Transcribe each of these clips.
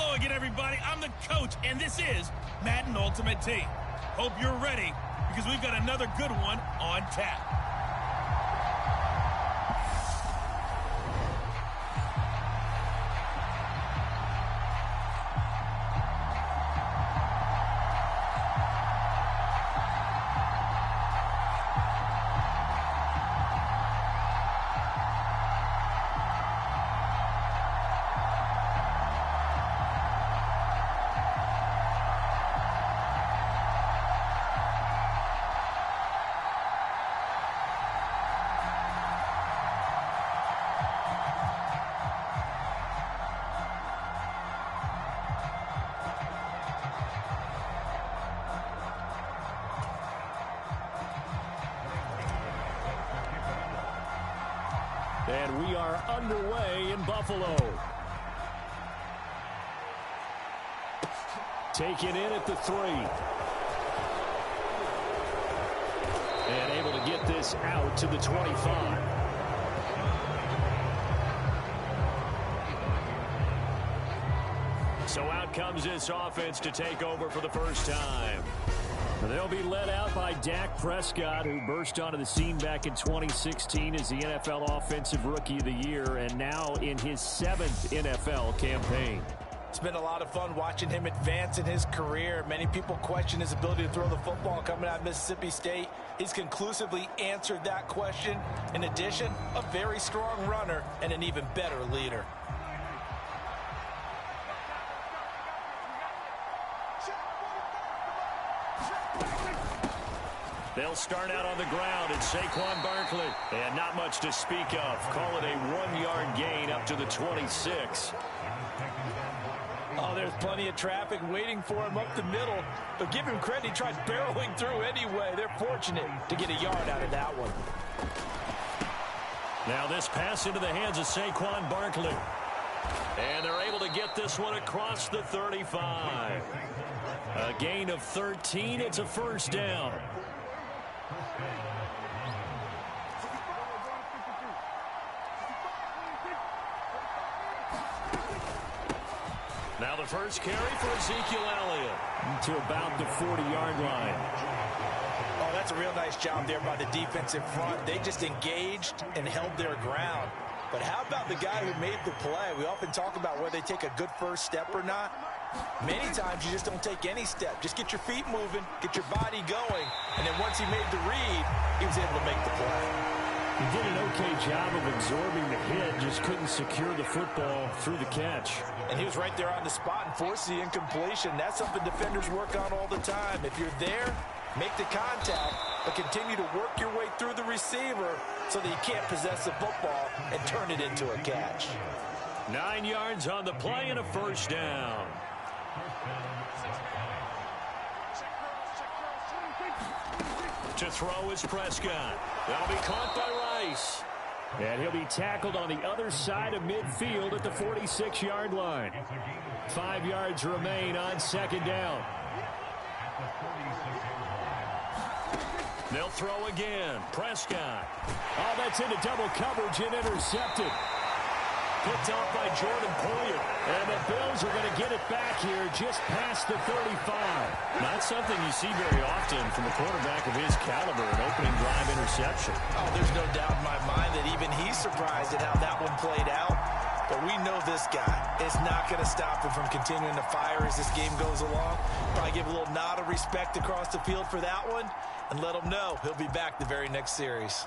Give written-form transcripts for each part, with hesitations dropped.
Hello again, everybody. I'm the coach, and this is Madden Ultimate Team. Hope you're ready, because we've got another good one on tap. And we are underway in Buffalo. Taken in at the 3. And able to get this out to the 25. So out comes this offense to take over for the first time. They'll be led out by Dak Prescott, who burst onto the scene back in 2016 as the NFL Offensive Rookie of the Year, and now in his 7th NFL campaign. It's been a lot of fun watching him advance in his career. Many people question his ability to throw the football coming out of Mississippi State. He's conclusively answered that question. In addition, a very strong runner and an even better leader. They'll start out on the ground, and Saquon Barkley. And not much to speak of. Call it a 1-yard gain up to the 26. Oh, there's plenty of traffic waiting for him up the middle. But give him credit, he tried barreling through anyway. They're fortunate to get a yard out of that one. Now this pass into the hands of Saquon Barkley. And they're able to get this one across the 35. A gain of 13. It's a first down. Now the first carry for Ezekiel Elliott to about the 40-yard line. Oh, that's a real nice job there by the defensive front. They just engaged and held their ground. But how about the guy who made the play? We often talk about whether they take a good first step or not. Many times you just don't take any step. Just get your feet moving, get your body going, and then once he made the read, he was able to make the play. He did an okay job of absorbing the hit, just couldn't secure the football through the catch. And he was right there on the spot and forced the incompletion. That's something defenders work on all the time. If you're there, make the contact, but continue to work your way through the receiver so that you can't possess the football and turn it into a catch. 9 yards on the play and a first down. To throw is Prescott. That'll be caught by Rice. And he'll be tackled on the other side of midfield at the 46-yard line. 5 yards remain on second down. They'll throw again. Prescott. Oh, that's into double coverage and intercepted. Picked off by Jordan Poyer. And the Bills are going to get it back here just past the 35. Not something you see very often from a quarterback of his caliber, an opening drive interception. Oh, there's no doubt in my mind that even he's surprised at how that one played out. But we know this guy is not going to stop him from continuing to fire as this game goes along. Probably give a little nod of respect across the field for that one and let him know he'll be back the very next series.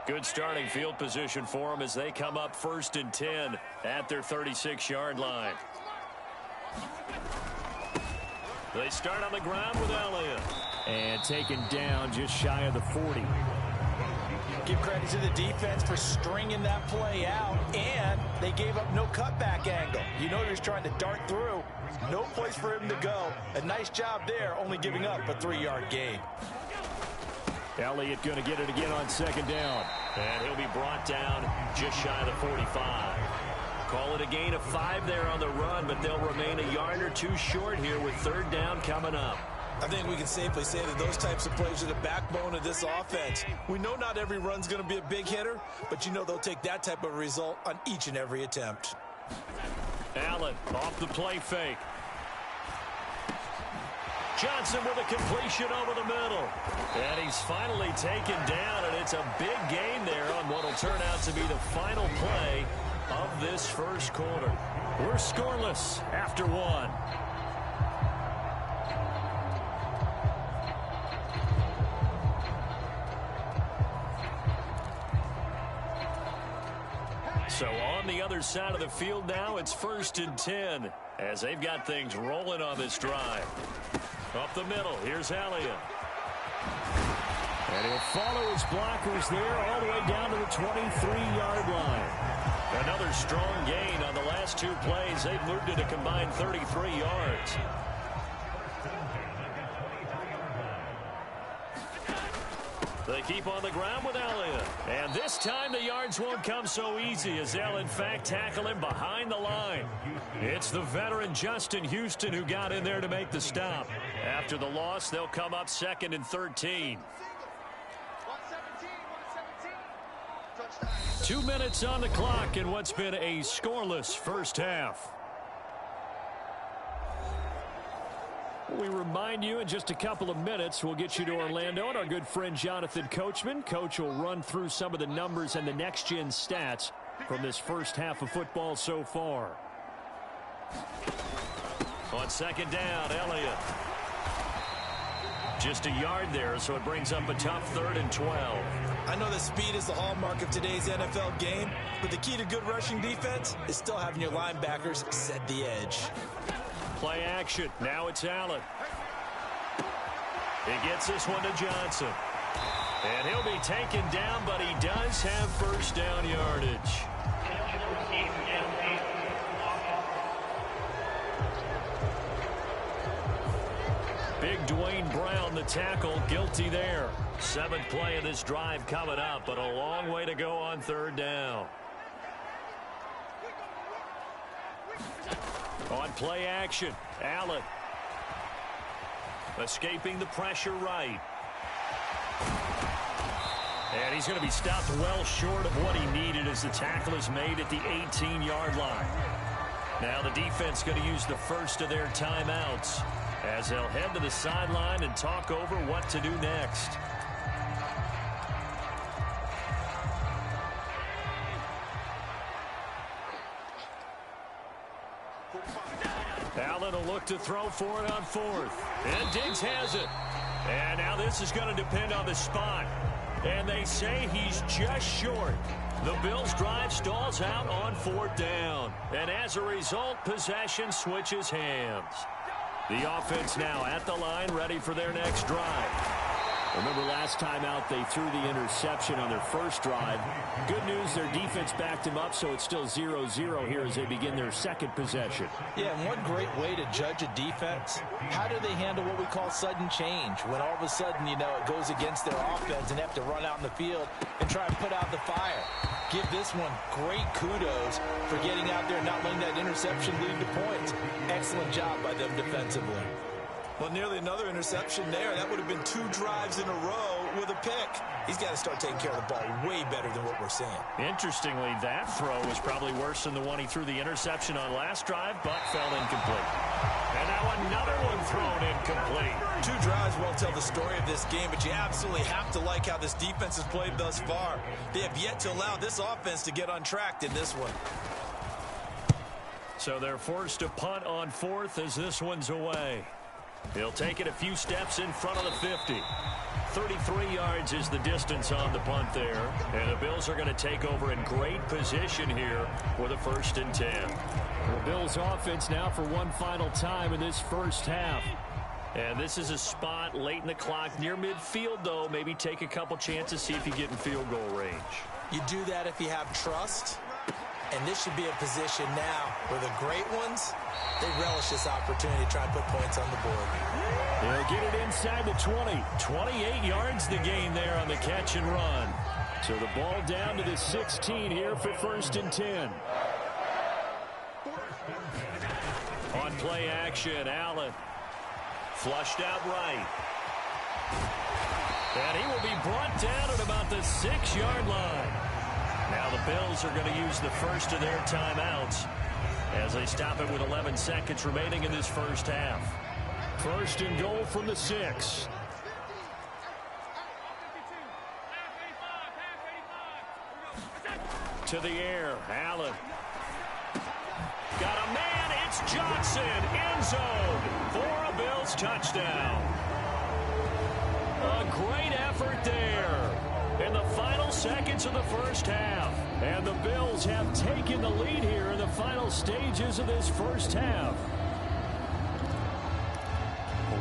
Good starting field position for them as they come up 1st and 10 at their 36-yard line. They start on the ground with Elliott. And taken down just shy of the 40. Give credit to the defense for stringing that play out, and they gave up no cutback angle. You know he was trying to dart through. No place for him to go. A nice job there, only giving up a 3-yard gain. Elliott going to get it again on second down. And he'll be brought down just shy of the 45. Call it a gain of 5 there on the run, but they'll remain a yard or two short here with third down coming up. I think we can safely say that those types of plays are the backbone of this offense. We know not every run's going to be a big hitter, but you know they'll take that type of result on each and every attempt. Allen off the play fake. Johnson with a completion over the middle. And he's finally taken down, and it's a big gain there on what will turn out to be the final play of this first quarter. We're scoreless after one. So on the other side of the field now, it's 1st and 10 as they've got things rolling on this drive. Up the middle, here's Elliott. And he'll follow his blockers there all the way down to the 23-yard line. Another strong gain on the last 2 plays. They've moved it a combined 33 yards. They keep on the ground with Elliott. And this time the yards won't come so easy as they'll, in fact, tackle him behind the line. It's the veteran Justin Houston who got in there to make the stop. After the loss, they'll come up 2nd and 13. 2 minutes on the clock in what's been a scoreless first half. We remind you in just a couple of minutes we'll get you to Orlando and our good friend Jonathan Coachman. Coach will run through some of the numbers and the next-gen stats from this first half of football so far. On 2nd down, Elliott. Just a yard there, so it brings up a tough 3rd and 12. I know that speed is the hallmark of today's NFL game, but the key to good rushing defense is still having your linebackers set the edge. Play action. Now it's Allen. He gets this one to Johnson. And he'll be taken down, but he does have first down yardage. Big Dwayne Brown, the tackle, guilty there. 7th play of this drive coming up, but a long way to go on 3rd down. On play action, Allen. Escaping the pressure right. And he's going to be stopped well short of what he needed as the tackle is made at the 18-yard line. Now the defense going to use the first of their timeouts as they'll head to the sideline and talk over what to do next. Allen will look to throw for it on 4th. And Diggs has it. And now this is going to depend on the spot. And they say he's just short. The Bills' drive stalls out on 4th down. And as a result, possession switches hands. The offense now at the line, ready for their next drive. Remember last time out they threw the interception on their first drive. Good news, their defense backed him up, so it's still 0-0 here as they begin their second possession. Yeah, and one great way to judge a defense, how do they handle what we call sudden change? When all of a sudden, you know, it goes against their offense and they have to run out in the field and try and put out the fire. Give this one great kudos for getting out there and not letting that interception lead to points. Excellent job by them defensively. Well, nearly another interception there. That would have been 2 drives in a row with a pick. He's got to start taking care of the ball way better than what we're seeing. Interestingly, that throw was probably worse than the one he threw the interception on last drive, but fell incomplete. And now another one thrown incomplete. 2 drives won't tell the story of this game, but you absolutely have to like how this defense has played thus far. They have yet to allow this offense to get untracked in this one. So they're forced to punt on 4th as this one's away. He'll take it a few steps in front of the 50. 33 yards is the distance on the punt there. And the Bills are going to take over in great position here with a 1st and 10. The Bills offense now for one final time in this first half. And this is a spot late in the clock near midfield, though. Maybe take a couple chances, see if you get in field goal range. You do that if you have trust. And this should be a position now where the great ones, they relish this opportunity to try and put points on the board. They'll get it inside the 20. 28 yards the gain there on the catch and run. So the ball down to the 16 here for 1st and 10. On play action, Allen. Flushed out right. And he will be brought down at about the 6-yard line. Now the Bills are going to use the first of their timeouts as they stop it with 11 seconds remaining in this first half. First and goal from the 6. To the air, Allen. Got a man, it's Johnson, end zone for a Bills touchdown. A great effort there in the final seconds of the first half. And the Bills have taken the lead here in the final stages of this first half.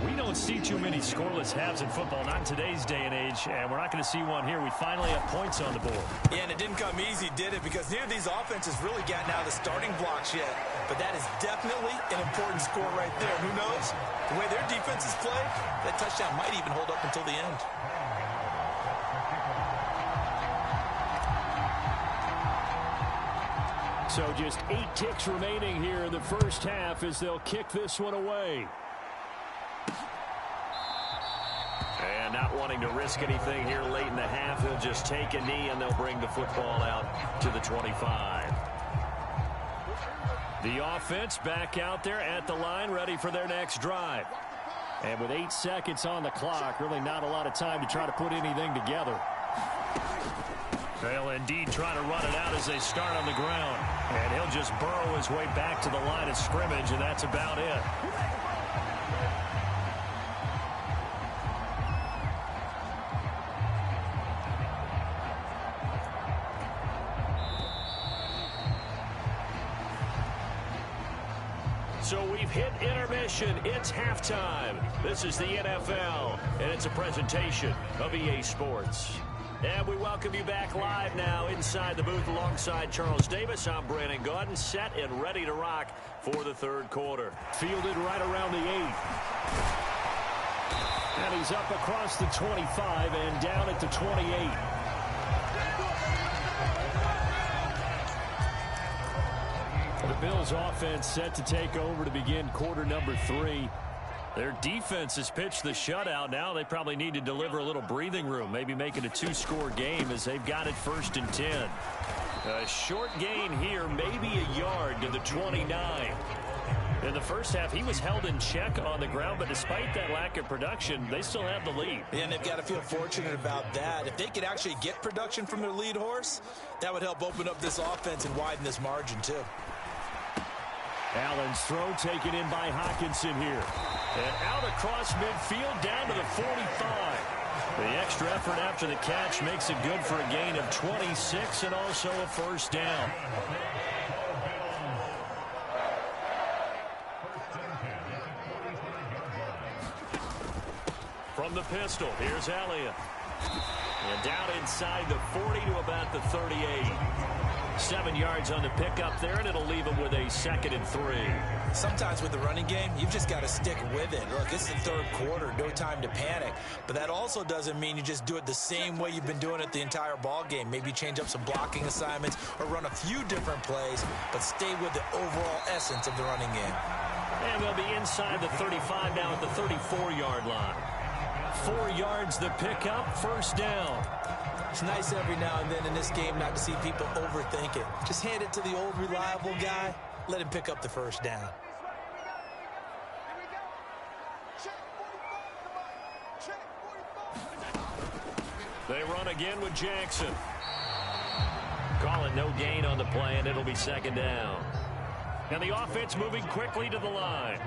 We don't see too many scoreless halves in football, not in today's day and age, and we're not going to see one here. We finally have points on the board. Yeah, and it didn't come easy, did it? Because neither of these offenses really gotten out of the starting blocks yet. But that is definitely an important score right there. Who knows? The way their defenses play, that touchdown might even hold up until the end. So just 8 ticks remaining here in the first half as they'll kick this one away. And not wanting to risk anything here late in the half, they'll just take a knee and they'll bring the football out to the 25. The offense back out there at the line, ready for their next drive. And with 8 seconds on the clock, really not a lot of time to try to put anything together. They'll indeed try to run it out as they start on the ground. And he'll just burrow his way back to the line of scrimmage, and that's about it. So we've hit intermission. It's halftime. This is the NFL, and it's a presentation of EA Sports. And we welcome you back live now inside the booth alongside Charles Davis. I'm Brandon Gaudin, set and ready to rock for the third quarter. Fielded right around the 8. And he's up across the 25 and down at the 28. The Bills offense set to take over to begin quarter number 3. Their defense has pitched the shutout. Now they probably need to deliver a little breathing room, maybe make it a 2-score game as they've got it 1st and 10. A short gain here, maybe a yard to the 29. In the first half, he was held in check on the ground, but despite that lack of production, they still have the lead. Yeah, and they've got to feel fortunate about that. If they could actually get production from their lead horse, that would help open up this offense and widen this margin too. Allen's throw taken in by Hockenson here. And out across midfield down to the 45. The extra effort after the catch makes it good for a gain of 26 and also a first down. From the pistol, here's Elliott. And down inside the 40 to about the 38. 7 yards on the pickup there, and it'll leave him with a 2nd and 3. Sometimes with the running game, you've just got to stick with it. Look, it's the third quarter, no time to panic. But that also doesn't mean you just do it the same way you've been doing it the entire ball game. Maybe change up some blocking assignments or run a few different plays, but stay with the overall essence of the running game. And they'll be inside the 35 now at the 34-yard line. 4 yards the pickup, first down. It's nice every now and then in this game not to see people overthink it. Just hand it to the old reliable guy. Let him pick up the first down. They run again with Jackson. Call it no gain on the play, and it'll be 2nd down. And the offense moving quickly to the line.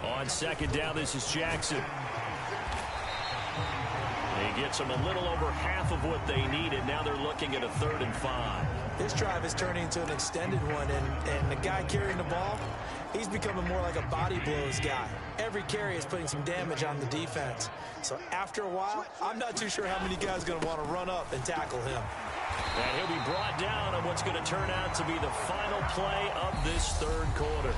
On 2nd down, this is Jackson. He gets them a little over half of what they needed. Now they're looking at a 3rd and 5. This drive is turning into an extended one, and the guy carrying the ball, he's becoming more like a body blows guy. Every carry is putting some damage on the defense. So after a while, I'm not too sure how many guys are going to want to run up and tackle him. And he'll be brought down on what's going to turn out to be the final play of this third quarter.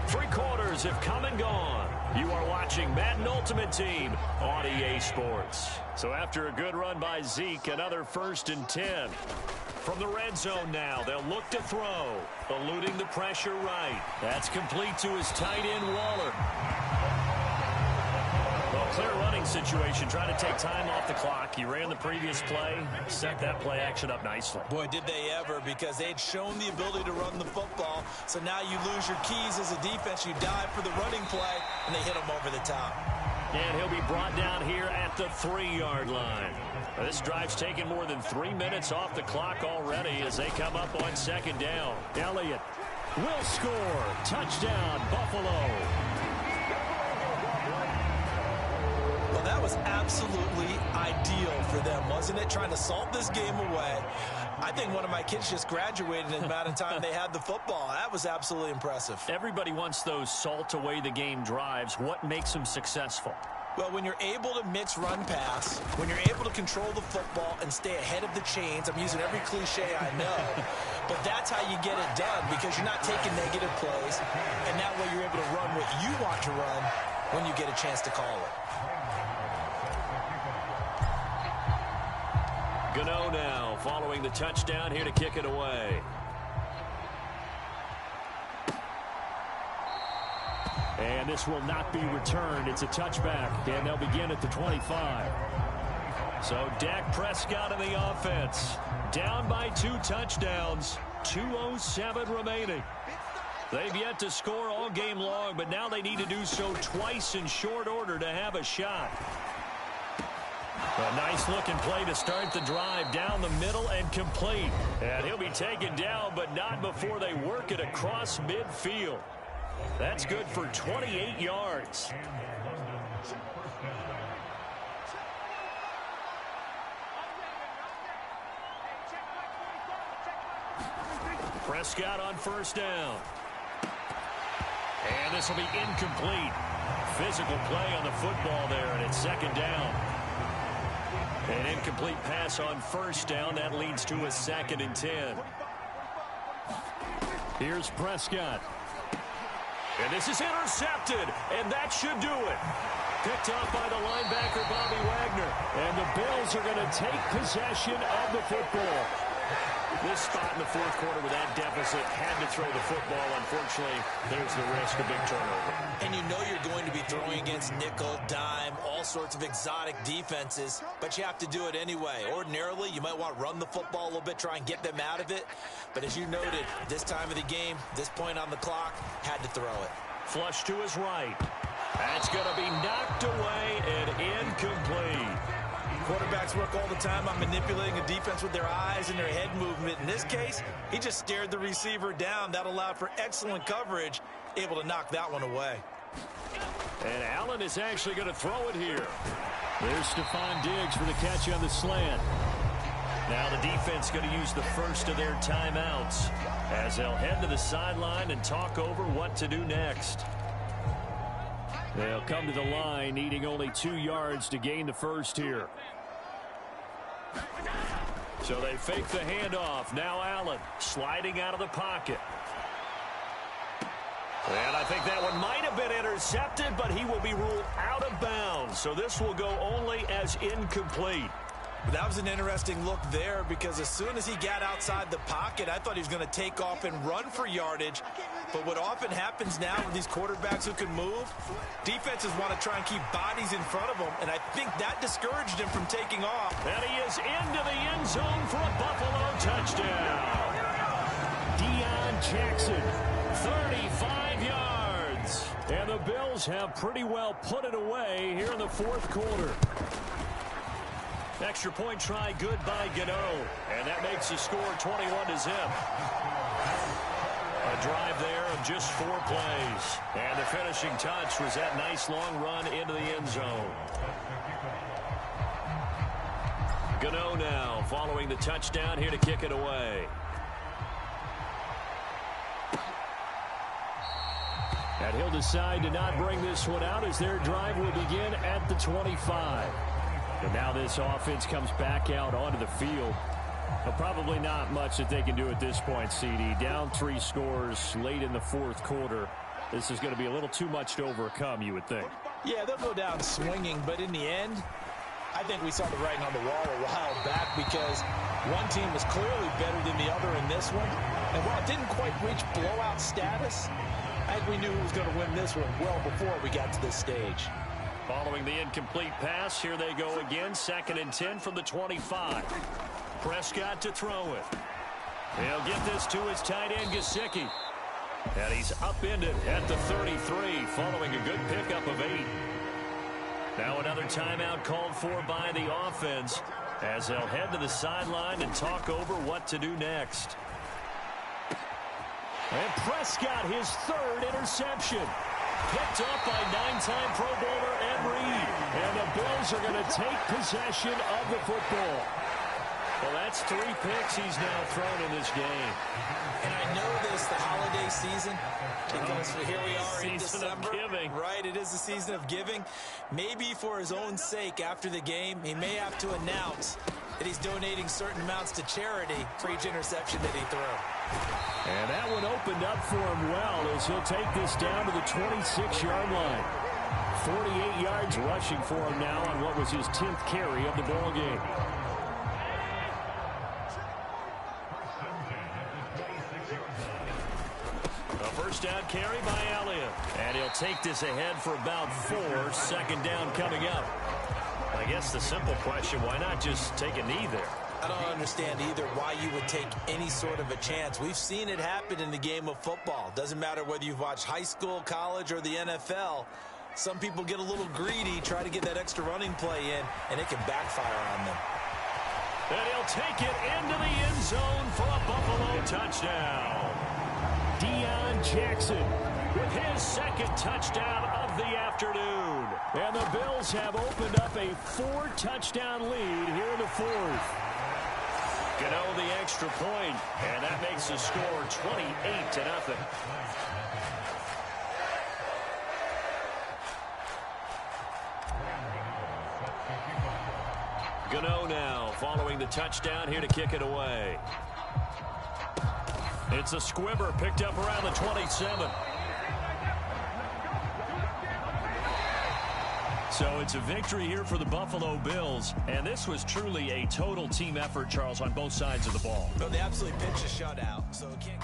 3 quarters have come and gone. You are watching Madden Ultimate Team on EA Sports. So after a good run by Zeke, another 1st and 10. From the red zone now, they'll look to throw, eluding the pressure right. That's complete to his tight end, Waller. The Clear running situation, trying to take time off the clock. He ran the previous play, set that play action up nicely. Boy, did they ever, because they had shown the ability to run the football. So now you lose your keys as a defense. You dive for the running play, and they hit him over the top. And he'll be brought down here at the 3-yard line. This drive's taken more than 3 minutes off the clock already as they come up on second down. Elliott will score. Touchdown, Buffalo. Well, that was absolutely ideal for them, wasn't it? Trying to salt this game away. I think one of my kids just graduated in the amount of time they had the football. That was absolutely impressive. Everybody wants those salt away the game drives. What makes them successful? Well, when you're able to mix run pass, when you're able to control the football and stay ahead of the chains, I'm using every cliche I know, but that's how you get it done, because you're not taking negative plays, and that way you're able to run what you want to run when you get a chance to call it. Gano now following the touchdown here to kick it away. And this will not be returned. It's a touchback, and they'll begin at the 25. So Dak Prescott in the offense. Down by 2 touchdowns. 2:07 remaining. They've yet to score all game long, but now they need to do so twice in short order to have a shot. A nice-looking play to start the drive down the middle and complete. And he'll be taken down, but not before they work it across midfield. That's good for 28 yards. Prescott on first down. And this will be incomplete. Physical play on the football there, and it's second down. An incomplete pass on first down. That leads to a 2nd and 10. Here's Prescott. And this is intercepted, and that should do it. Picked off by the linebacker, Bobby Wagner. And the Bills are going to take possession of the football. This spot in the fourth quarter with that deficit, had to throw the football. Unfortunately, there's the risk of big turnover. And you know you're going to be throwing against nickel, dime, all sorts of exotic defenses, but you have to do it anyway. Ordinarily, you might want to run the football a little bit, try and get them out of it. But as you noted, this time of the game, this point on the clock, had to throw it. Flush to his right. That's going to be knocked away and incomplete. Quarterbacks work all the time on manipulating a defense with their eyes and their head movement. In this case, he just stared the receiver down. That allowed for excellent coverage, able to knock that one away. And Allen is actually going to throw it here. There's Stephon Diggs for the catch on the slant. Now the defense going to use the first of their timeouts as they'll head to the sideline and talk over what to do next. They'll come to the line needing only 2 yards to gain the first here. So they fake the handoff. Now Allen sliding out of the pocket. And I think that one might have been intercepted, but he will be ruled out of bounds. So this will go only as incomplete. That was an interesting look there, because as soon as he got outside the pocket, I thought he was going to take off and run for yardage. But what often happens now with these quarterbacks who can move, defenses want to try and keep bodies in front of them, and I think that discouraged him from taking off. And he is into the end zone for a Buffalo touchdown. Deion Jackson, 35 yards. And the Bills have pretty well put it away here in the fourth quarter. Extra point try good by Gano. And that makes the score 21-0. A drive there of just 4 plays. And the finishing touch was that nice long run into the end zone. Gano now following the touchdown here to kick it away. And he'll decide to not bring this one out as their drive will begin at the 25. And now this offense comes back out onto the field. But probably not much that they can do at this point, CD. Down 3 scores late in the fourth quarter. This is going to be a little too much to overcome, you would think. Yeah, they'll go down swinging, but in the end, I think we saw the writing on the wall a while back, because one team was clearly better than the other in this one. And while it didn't quite reach blowout status, I think we knew who was going to win this one well before we got to this stage. Following the incomplete pass, here they go again. 2nd and 10 from the 25. Prescott to throw it. He'll get this to his tight end, Gesicki. And he's upended at the 33, following a good pickup of 8. Now another timeout called for by the offense as they'll head to the sideline and talk over what to do next. And Prescott, his 3rd interception. Picked off by 9-time Pro Bowler Ed Reed. And the Bills are going to take possession of the football. Well, that's 3 picks he's now thrown in this game. And I know this, the holiday season, because here we are in December. Season of giving. Right, it is the season of giving. Maybe for his own sake after the game, he may have to announce that he's donating certain amounts to charity for each interception that he threw. And that one opened up for him well as he'll take this down to the 26-yard line. 48 yards rushing for him now on what was his 10th carry of the ball game. First down carry by Elliott. And he'll take this ahead for about 4. 2nd down coming up. I guess the simple question, why not just take a knee there? I don't understand either why you would take any sort of a chance. We've seen it happen in the game of football. Doesn't matter whether you've watched high school, college, or the NFL. Some people get a little greedy, try to get that extra running play in, and it can backfire on them. And he'll take it into the end zone for a Buffalo touchdown. Deion Jackson With his 2nd touchdown of the afternoon. And the Bills have opened up a 4-touchdown lead here in the 4th. Gano the extra point, and that makes the score 28-0. Gano now following the touchdown here to kick it away. It's a squibber picked up around the 27. So it's a victory here for the Buffalo Bills, and this was truly a total team effort, Charles, on both sides of the ball. No, they absolutely pitched a shutout, so it can't...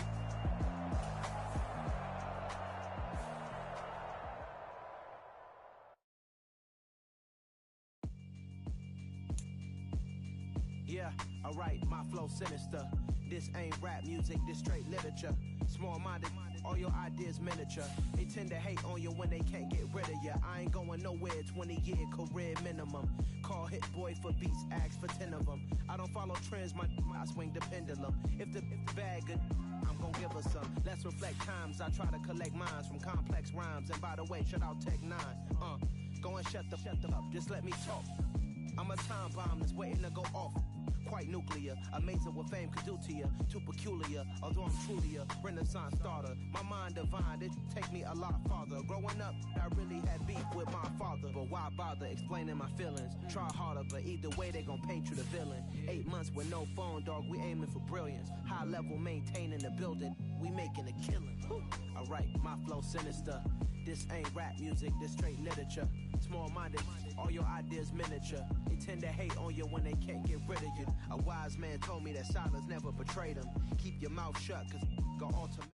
Yeah, alright, my flow sinister. This ain't rap music, this straight literature. Small-minded, all your ideas miniature. They tend to hate on you when they can't get rid of you. I ain't going nowhere, 20-year career minimum. Call Hit Boy for beats, ask for 10 of them. I don't follow trends, I swing the pendulum. If the bag good, I'm gonna give her some. Let's reflect times, I try to collect minds from complex rhymes. And by the way, shout out Tech 9. Go and shut the up, just let me talk. I'm a time bomb that's waiting to go off. Quite nuclear, amazing what fame could do to you. Too peculiar, although I'm truly a renaissance starter. My mind divine, it take me a lot farther. Growing up, I really had beef with my father. But why bother explaining my feelings? Try harder, but either way they gon' paint you the villain. 8 months with no phone, dog, we aiming for brilliance. High level maintaining the building, we making a killing. Alright, my flow sinister. This ain't rap music, this straight literature. Small-minded, all your ideas miniature. They tend to hate on you when they can't get rid of you. A wise man told me that silence never betrayed him. Keep your mouth shut, cause go ultimate.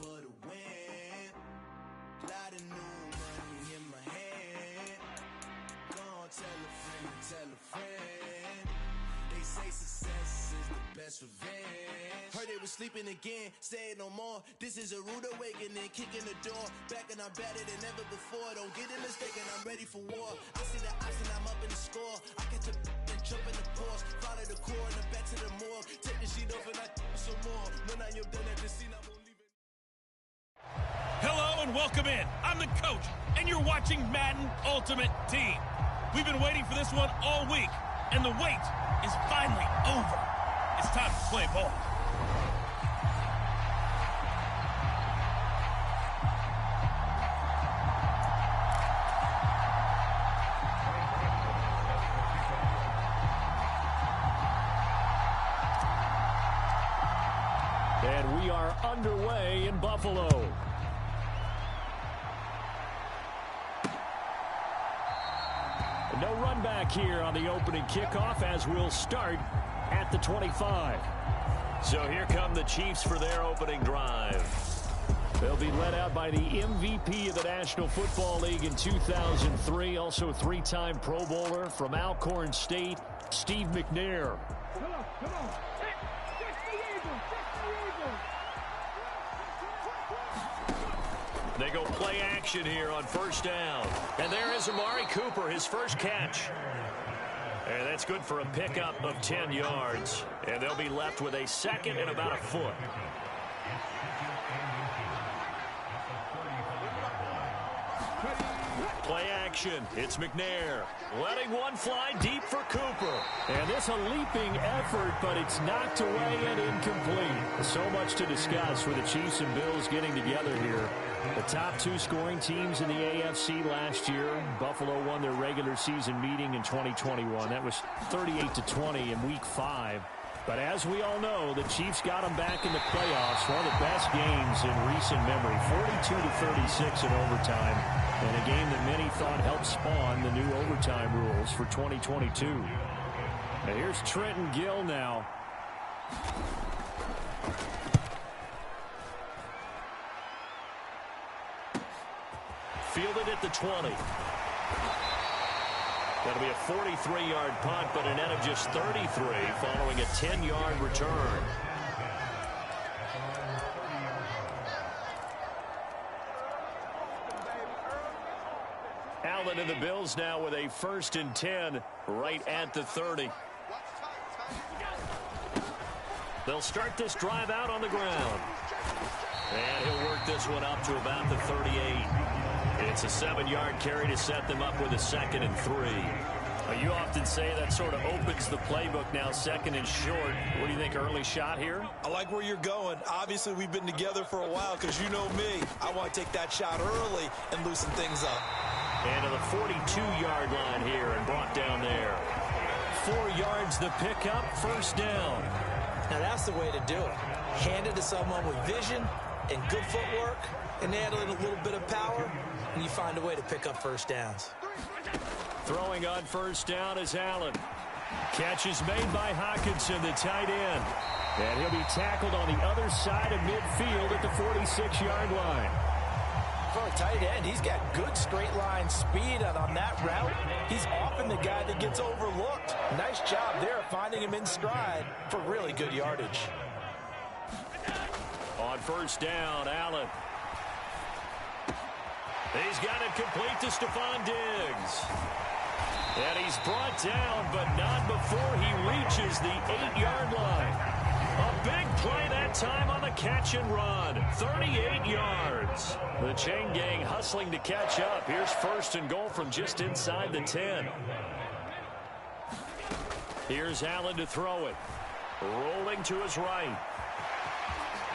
for the win. Lot of new money in my hand. Gonna tell a friend and tell a friend. They say success is the best revenge. Heard they was sleeping again, saying no more. This is a rude awakening, kicking the door. Back and I'm better than ever before. Don't get it mistaken, I'm ready for war. I see the option, I'm up in the score. I catch a and jump in the Porsche. Follow the core and the back to the morgue. Take the sheet off and I some more. When I am done at the scene, I won't leave it. Hello and welcome in. I'm the coach, and you're watching Madden Ultimate Team. We've been waiting for this one all week, and the wait is finally over. It's time to play ball. And we are underway in Buffalo. No run back here on the opening kickoff as we'll start at the 25. So here come the Chiefs for their opening drive. They'll be led out by the MVP of the National Football League in 2003, also three-time Pro Bowler from Alcorn State, Steve McNair. Come on. They go play action here on first down. And there is Amari Cooper, his first catch. And that's good for a pickup of 10 yards. And they'll be left with a second and about a foot. Play action. It's McNair. Letting one fly deep for Cooper. And this a leaping effort, but it's knocked away and incomplete. So much to discuss with the Chiefs and Bills getting together here. The top two scoring teams in the AFC last year. Buffalo won their regular season meeting in 2021. That was 38-20 in Week 5. But as we all know, the Chiefs got them back in the playoffs. One of the best games in recent memory. 42-36 in overtime. And a game that many thought helped spawn the new overtime rules for 2022. And here's Trenton Gill now. Fielded at the 20. That'll be a 43-yard punt, but a net of just 33 following a 10-yard return. Allen and the Bills now with a 1st and 10 right at the 30. They'll start this drive out on the ground. And he'll work this one up to about the 38. It's a 7-yard carry to set them up with a 2nd and 3. You often say that sort of opens the playbook now, 2nd and short. What do you think, early shot here? I like where you're going. Obviously, we've been together for a while because you know me. I want to take that shot early and loosen things up. And to the 42-yard line here and brought down there. 4 yards the pickup, 1st down. Now, that's the way to do it. Hand it to someone with vision and good footwork and add a little bit of power, and you find a way to pick up 1st downs. Throwing on 1st down is Allen. Catch is made by Hockenson, the tight end. And he'll be tackled on the other side of midfield at the 46-yard line. For a tight end, he's got good straight line speed, and on that route, he's often the guy that gets overlooked. Nice job there finding him in stride for really good yardage. On 1st down, Allen. He's got it complete to Stephon Diggs. And he's brought down, but not before he reaches the 8-yard line. A big play that time on the catch and run. 38 yards. The chain gang hustling to catch up. Here's 1st and goal from just inside the 10. Here's Allen to throw it. Rolling to his right.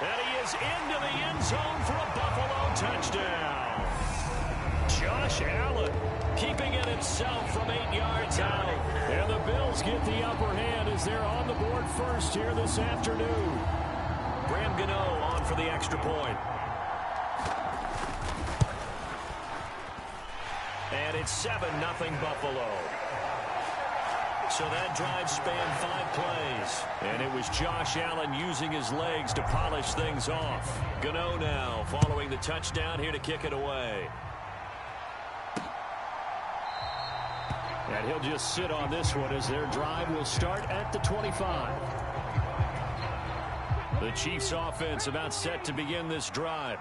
And he is into the end zone for a Buffalo touchdown. Josh Allen keeping it himself from 8 yards out. And the Bills get the upper hand as they're on the board first here this afternoon. Graham Gano on for the extra point. And it's 7-0 Buffalo. So that drive spanned 5 plays. And it was Josh Allen using his legs to polish things off. Gano now following the touchdown here to kick it away. And he'll just sit on this one as their drive will start at the 25. The Chiefs offense about set to begin this drive.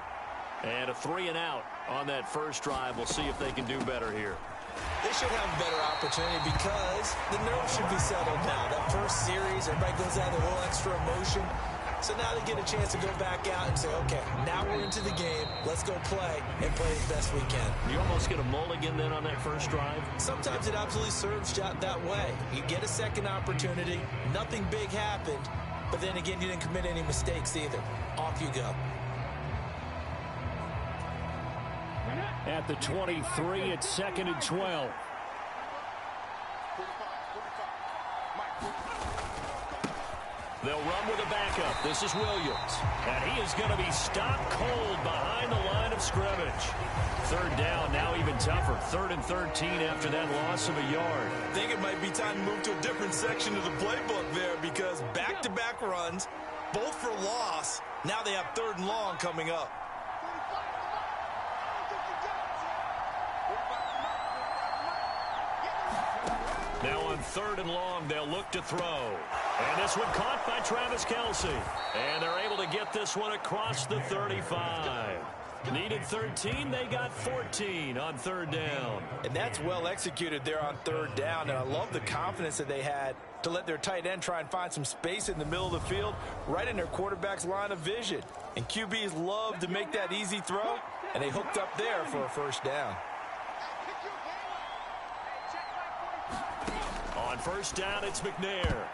And a 3-and-out on that first drive. We'll see if they can do better here. They should have a better opportunity because the nerves should be settled now. That first series, everybody goes out with a little extra emotion. So now they get a chance to go back out and say, okay, now we're into the game. Let's go play and play as best we can. You almost get a mulligan then on that first drive? Sometimes it absolutely serves that way. You get a second opportunity. Nothing big happened. But then again, you didn't commit any mistakes either. Off you go. At the 23, it's 2nd and 12. They'll run with a backup. This is Williams. And he is going to be stopped cold behind the line of scrimmage. 3rd down, now even tougher. 3rd and 13 after that loss of a yard. I think it might be time to move to a different section of the playbook there because back-to-back runs, both for loss. Now they have 3rd and long coming up. Now on 3rd and long, they'll look to throw. And this one caught by Travis Kelce. And they're able to get this one across the 35. Needed 13, they got 14 on 3rd down. And that's well executed there on 3rd down. And I love the confidence that they had to let their tight end try and find some space in the middle of the field, right in their quarterback's line of vision. And QBs love to make that easy throw, and they hooked up there for a 1st down. On 1st down, it's McNair.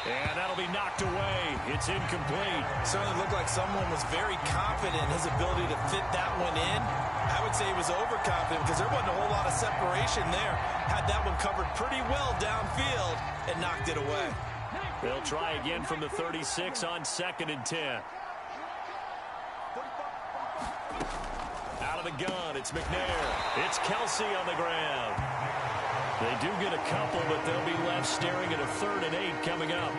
And that'll be knocked away. It's incomplete. Certainly looked like someone was very confident in his ability to fit that one in. I would say he was overconfident because there wasn't a whole lot of separation there. Had that one covered pretty well downfield and knocked it away. They'll try again from the 36 on 2nd and 10. Out of the gun, it's McNair. It's Kelce on the ground. They do get a couple, but they'll be left staring at a 3rd and 8 coming up.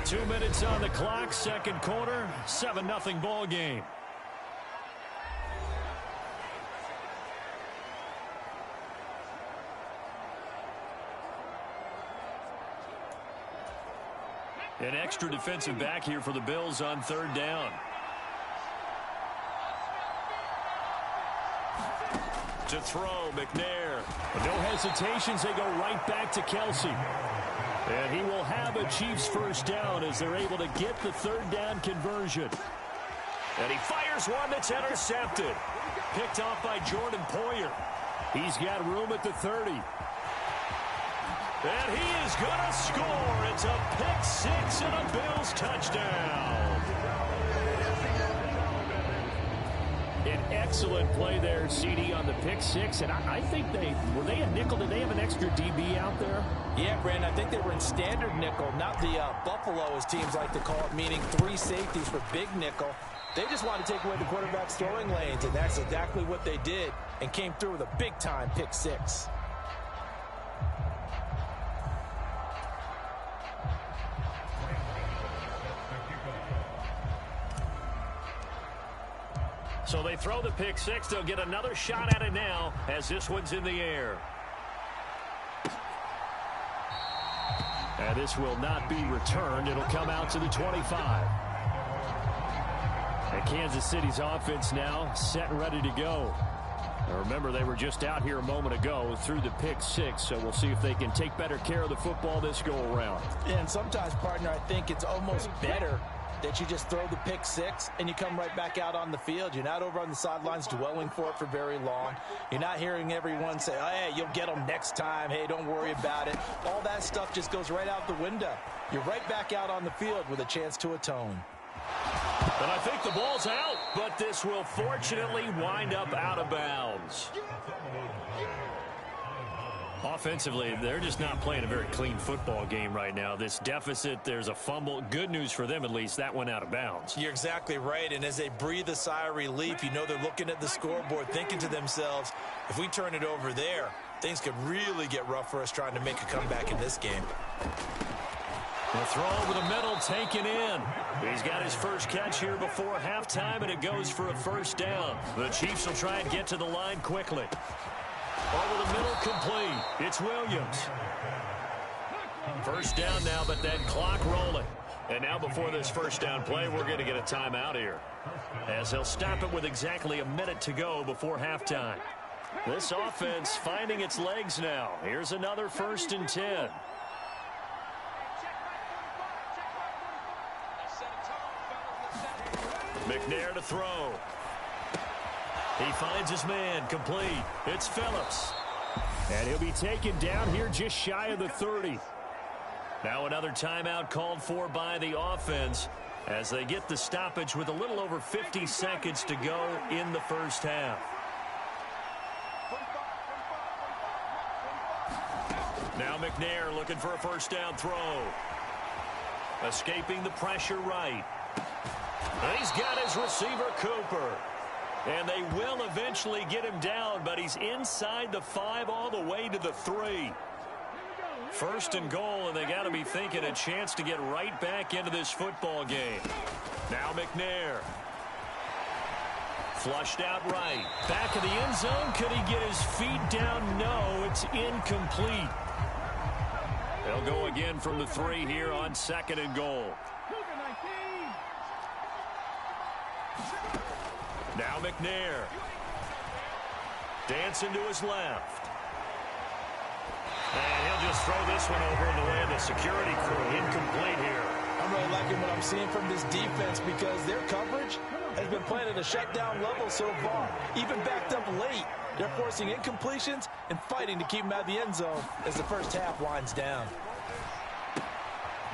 2 minutes on the clock, 2nd quarter, 7-0 ball game. An extra defensive back here for the Bills on 3rd down. To throw, McNair. No hesitations, they go right back to Kelce. And he will have a Chiefs 1st down as they're able to get the 3rd down conversion. And he fires one that's intercepted. Picked off by Jordan Poyer. He's got room at the 30. And he is going to score. It's a pick 6 and a Bills touchdown. An excellent play there, CD, on the pick 6. And I think were they a nickel? Did they have an extra DB out there? Yeah, Brandon, I think they were in standard nickel, not the Buffalo, as teams like to call it, meaning 3 safeties for big nickel. They just want to take away the quarterback's throwing lanes, and that's exactly what they did and came through with a big-time pick 6. So they throw the pick 6. They'll get another shot at it now as this one's in the air. And this will not be returned. It'll come out to the 25. And Kansas City's offense now set and ready to go. Now remember, they were just out here a moment ago through the pick 6, so we'll see if they can take better care of the football this go-around. And sometimes, partner, I think it's almost better that you just throw the pick 6 and you come right back out on the field. You're not over on the sidelines dwelling for it for very long. You're not hearing everyone say, oh, hey, you'll get them next time. Hey, don't worry about it. All that stuff just goes right out the window. You're right back out on the field with a chance to atone. And I think the ball's out, but this will fortunately wind up out of bounds. Offensively, they're just not playing a very clean football game right now. This deficit, there's a fumble. Good news for them, at least. That went out of bounds. You're exactly right, and as they breathe a sigh of relief, you know they're looking at the scoreboard, thinking to themselves, if we turn it over there, things could really get rough for us trying to make a comeback in this game. The throw over the middle, taken in. He's got his first catch here before halftime, and it goes for a first down. The Chiefs will try and get to the line quickly. Over the middle, complete. It's Williams. First down now, but that clock rolling. And now before this first down play, we're going to get a timeout here, as they'll stop it with exactly a minute to go before halftime. This offense finding its legs now. Here's another 1st and 10. McNair to throw. He finds his man, complete. It's Phillips. And he'll be taken down here just shy of the 30. Now another timeout called for by the offense as they get the stoppage with a little over 50 seconds to go in the first half. Now McNair looking for a first down throw. Escaping the pressure right. And he's got his receiver, Cooper. And they will eventually get him down, but he's inside the 5 all the way to the 3. 1st and goal, and they got to be thinking a chance to get right back into this football game. Now McNair. Flushed out right. Back of the end zone. Could he get his feet down? No, it's incomplete. They'll go again from the 3 here on 2nd and goal. Now McNair. Dancing to his left. And he'll just throw this one over in the way of the security crew. Incomplete here. I'm really liking what I'm seeing from this defense because their coverage has been playing at a shutdown level so far. Even backed up late, they're forcing incompletions and fighting to keep them out of the end zone as the first half winds down.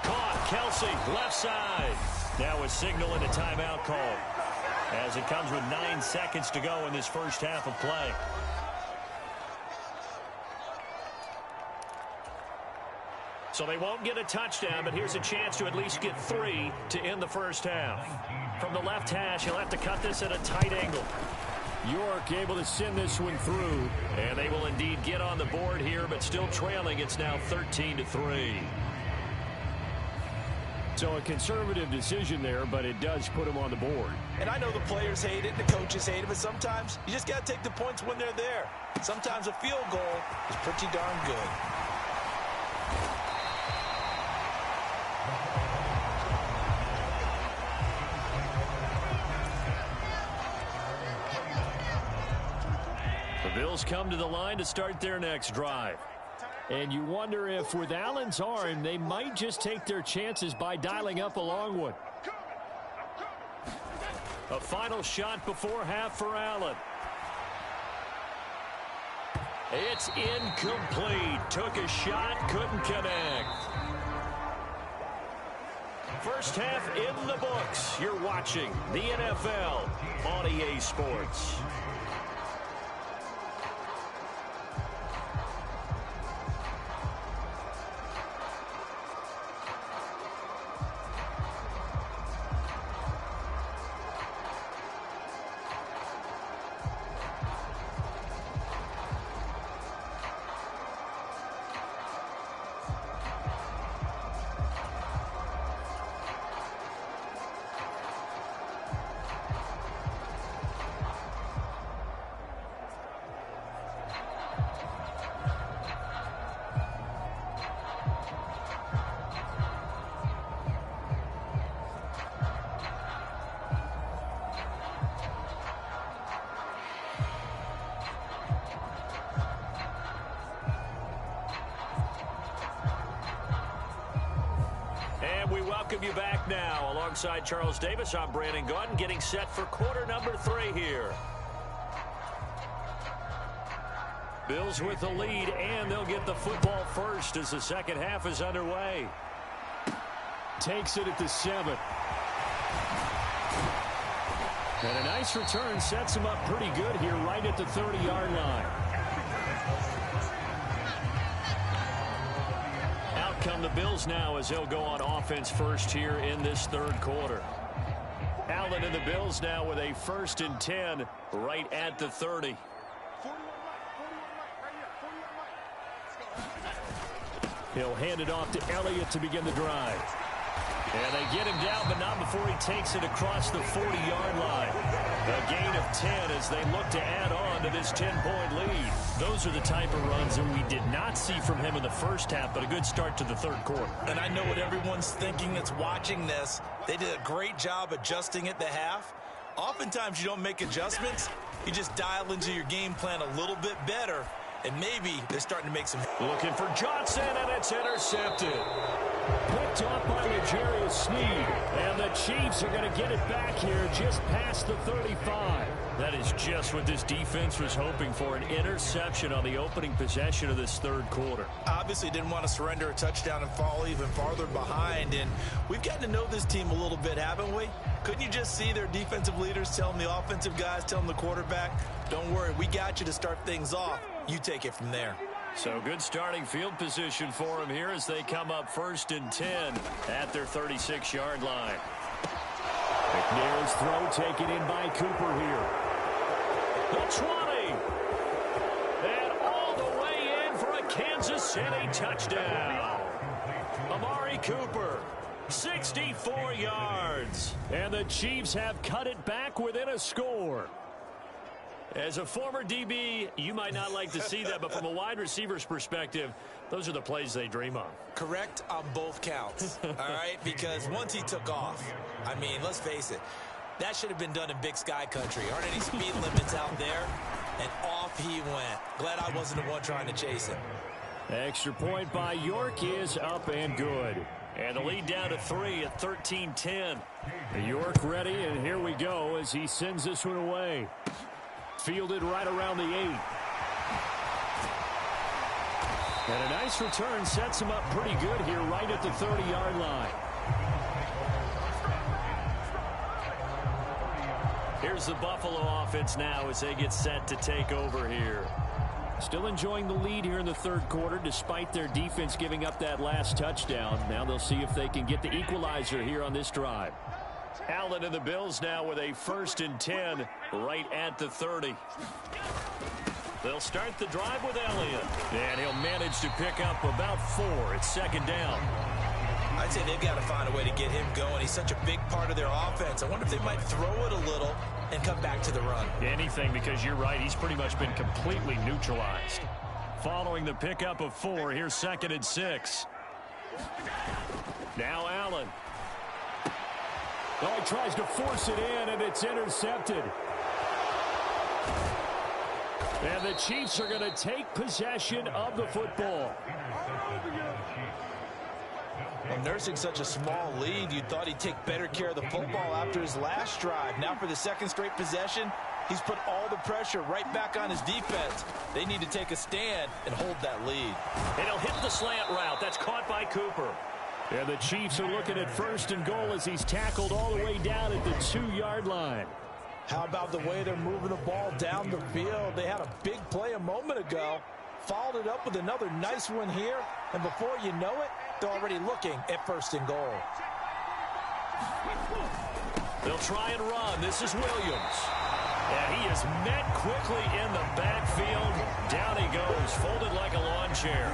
Caught. Kelsey, left side. Now a signal and a timeout call, as it comes with 9 seconds to go in this first half of play. So they won't get a touchdown, but here's a chance to at least get 3 to end the first half. From the left hash, he'll have to cut this at a tight angle. York able to send this one through, and they will indeed get on the board here, but still trailing. It's now 13-3. So a conservative decision there, but it does put them on the board. And I know the players hate it, the coaches hate it, but sometimes you just got to take the points when they're there. Sometimes a field goal is pretty darn good. The Bills come to the line to start their next drive. And you wonder if with Allen's arm, they might just take their chances by dialing up a long one. A final shot before half for Allen. It's incomplete. Took a shot, couldn't connect. First half in the books. You're watching the NFL on EA Sports. Welcome you back now. Alongside Charles Davis, I'm Brandon Gaudin, getting set for quarter number 3 here. Bills with the lead, and they'll get the football first as the second half is underway. Takes it at the 7. And a nice return sets him up pretty good here right at the 30-yard line. come the Bills now as they'll go on offense first here in this third quarter. Allen and the Bills now with a 1st and 10 right at the 30. He'll hand it off to Elliott to begin the drive. And they get him down, but not before he takes it across the 40-yard line. A gain of 10 as they look to add on to this 10-point lead. Those are the type of runs that we did not see from him in the first half, but a good start to the third quarter. And I know what everyone's thinking that's watching this. They did a great job adjusting at the half. Oftentimes you don't make adjustments. You just dial into your game plan a little bit better, and maybe they're starting to make some... Looking for Johnson, and it's intercepted. Picked off by L'Jarius Sneed. And the Chiefs are going to get it back here just past the 35. That is just what this defense was hoping for, an interception on the opening possession of this third quarter. Obviously didn't want to surrender a touchdown and fall even farther behind. And we've gotten to know this team a little bit, haven't we? Couldn't you just see their defensive leaders telling the offensive guys, telling the quarterback, don't worry, we got you to start things off. You take it from there. So good starting field position for them here as they come up 1st and 10 at their 36-yard line. McNair's throw taken in by Cooper here. The 20. And all the way in for a Kansas City touchdown. Amari Cooper, 64 yards. And the Chiefs have cut it back within a score. As a former DB, you might not like to see that, but from a wide receiver's perspective, those are the plays they dream of. Correct on both counts, all right? Because once he took off, I mean, let's face it, that should have been done in Big Sky country. Aren't any speed limits out there? And off he went. Glad I wasn't the one trying to chase him. Extra point by York is up and good. And the lead down to 3 at 13-10. York ready, and here we go as he sends this one away. Fielded right around the 8. And a nice return sets him up pretty good here right at the 30-yard line. Here's the Buffalo offense now as they get set to take over here. Still enjoying the lead here in the third quarter despite their defense giving up that last touchdown. Now they'll see if they can get the equalizer here on this drive. Allen and the Bills now with a 1st and 10 right at the 30. They'll start the drive with Elliott. And he'll manage to pick up about 4. It's 2nd down. I'd say they've got to find a way to get him going. He's such a big part of their offense. I wonder if they might throw it a little and come back to the run. Anything, because you're right. He's pretty much been completely neutralized. Following the pickup of 4, here's 2nd and 6. Now Allen. Oh, he tries to force it in, and it's intercepted. And the Chiefs are going to take possession of the football. Well, nursing such a small lead, you thought he'd take better care of the football after his last drive. Now for the 2nd straight possession, he's put all the pressure right back on his defense. They need to take a stand and hold that lead. And he'll hit the slant route. That's caught by Cooper. And the Chiefs are looking at 1st and goal as he's tackled all the way down at the 2-yard line. How about the way they're moving the ball down the field? They had a big play a moment ago, followed it up with another nice one here, and before you know it, they're already looking at 1st and goal. They'll try and run. This is Williams. And he is met quickly in the backfield. Down he goes, folded like a lawn chair.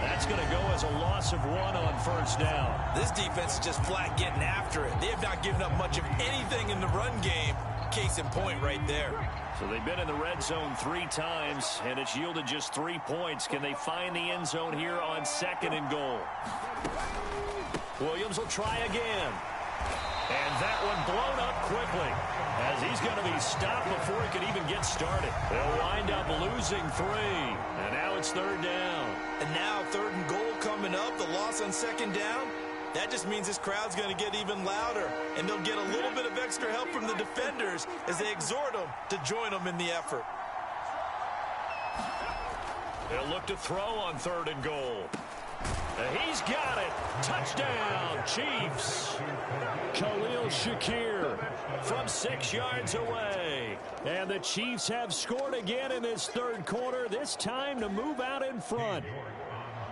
That's going to go as a loss of 1 on 1st down. This defense is just flat getting after it. They have not given up much of anything in the run game. Case in point right there. So they've been in the red zone 3 times, and it's yielded just 3 points. Can they find the end zone here on 2nd and goal? Williams will try again. And that one blown up quickly as he's going to be stopped before he could even get started. They'll wind up losing 3. And now it's 3rd down. And now 3rd and goal coming up. The loss on 2nd down. That just means this crowd's going to get even louder. And they'll get a little bit of extra help from the defenders as they exhort them to join them in the effort. They'll look to throw on 3rd and goal. He's got it. Touchdown, Chiefs. Khalil Shakir from 6 yards away. And the Chiefs have scored again in this third quarter, this time to move out in front.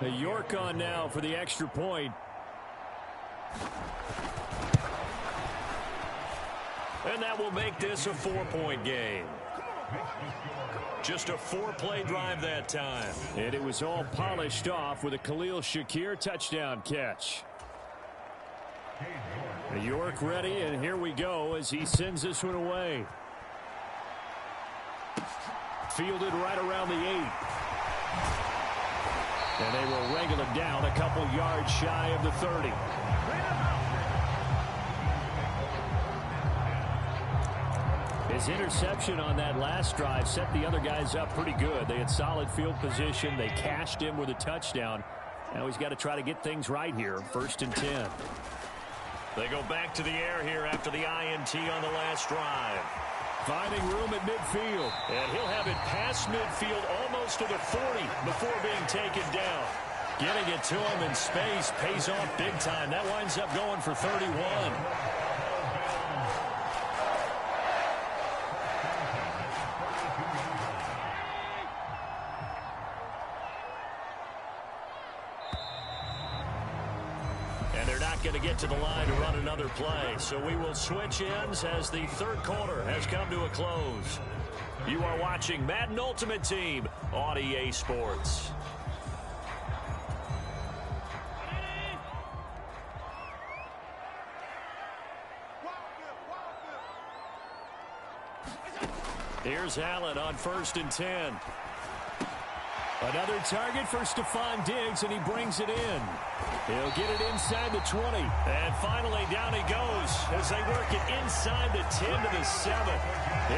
York on now for the extra point. And that will make this a 4-point game. Just a 4-play drive that time. And it was all polished off with a Khalil Shakir touchdown catch. York ready, and here we go as he sends this one away. Fielded right around the 8. And they will wrangle it down a couple yards shy of the 30. His interception on that last drive set the other guys up pretty good. They had solid field position. They cashed him with a touchdown. Now he's got to try to get things right here. 1st and 10. They go back to the air here after the INT on the last drive. Finding room at midfield. And he'll have it past midfield almost to the 40 before being taken down. Getting it to him in space pays off big time. That winds up going for 31. Going to get to the line to run another play. So we will switch ends as the 3rd quarter has come to a close. You are watching Madden Ultimate Team on EA Sports. Here's Allen on 1st and 10. Another target for Stephon Diggs, and he brings it in. He'll get it inside the 20. And finally, down he goes as they work it inside the 10 to the 7.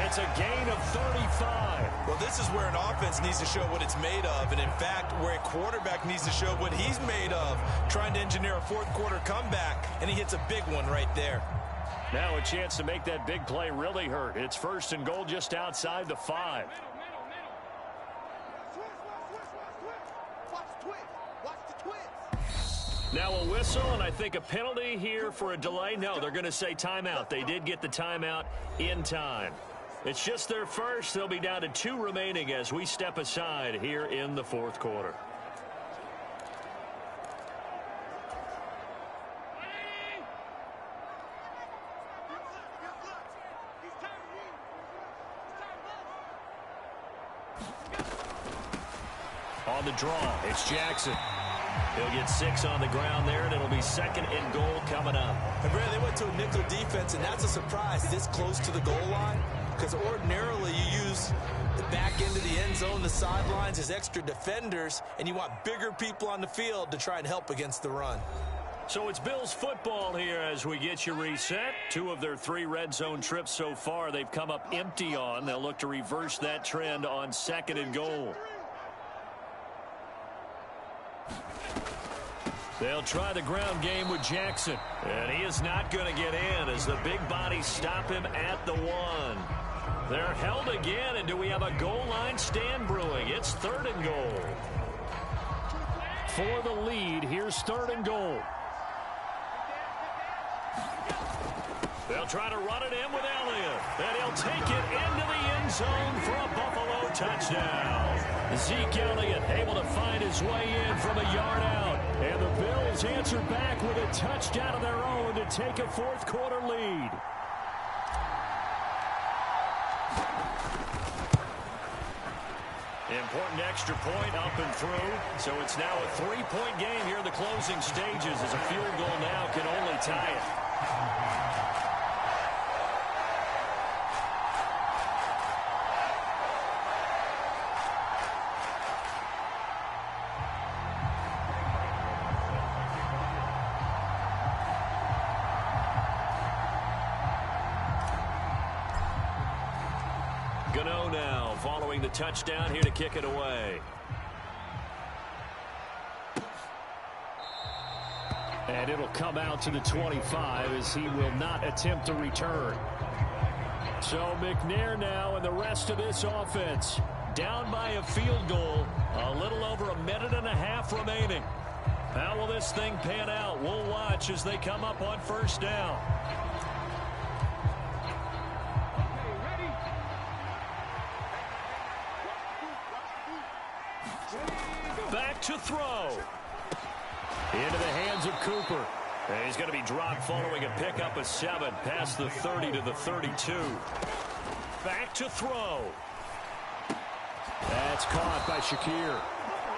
It's a gain of 35. Well, this is where an offense needs to show what it's made of. And, in fact, where a quarterback needs to show what he's made of, trying to engineer a 4th quarter comeback, and he hits a big one right there. Now a chance to make that big play really hurt. It's 1st and goal just outside the 5. Now a whistle, and I think a penalty here for a delay. No, they're going to say timeout. They did get the timeout in time. It's just their first. They'll be down to 2 remaining as we step aside here in the 4th quarter. On the draw, it's Jackson. He'll get 6 on the ground there, and it'll be 2nd and goal coming up. And Brad, they went to a nickel defense, and that's a surprise this close to the goal line, because ordinarily you use the back end of the end zone, the sidelines as extra defenders, and you want bigger people on the field to try and help against the run. So it's Bills football here as we get you reset. 2 of their 3 red zone trips so far they've come up empty on. They'll look to reverse that trend on 2nd and goal. They'll try the ground game with Jackson. And he is not going to get in as the big bodies stop him at the 1. They're held again, and do we have a goal line stand brewing? It's 3rd and goal. For the lead, here's 3rd and goal. They'll try to run it in with Elliott. And he'll take it into the end zone for a Buffalo touchdown. Zeke Elliott able to find his way in from a yard out. And the Bills answer back with a touchdown of their own to take a 4th quarter lead. Important extra point up and through. So it's now a 3-point game here in the closing stages as a field goal now can only tie it. Gano now following the touchdown here to kick it away. And it'll come out to the 25 as he will not attempt to return. So McNair now and the rest of this offense down by a field goal. A little over a minute and a half remaining. How will this thing pan out? We'll watch as they come up on 1st down. Back to throw. Into the hands of Cooper. And he's going to be dropped following a pickup of 7 past the 30 to the 32. Back to throw. That's caught by Shakir.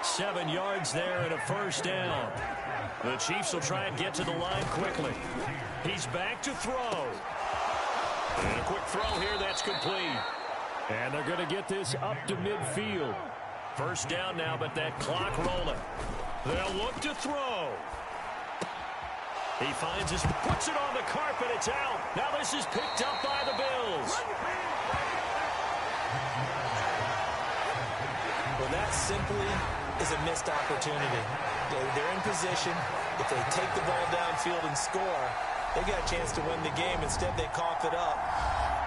7 yards there and a first down. The Chiefs will try and get to the line quickly. He's back to throw. And a quick throw here, that's complete. And they're going to get this up to midfield. First down now, but that clock rolling. They'll look to throw. He finds his, puts it on the carpet, it's out. Now this is picked up by the Bills. Well, that simply is a missed opportunity. They're in position. If they take the ball downfield and score, they got a chance to win the game. Instead, they cough it up.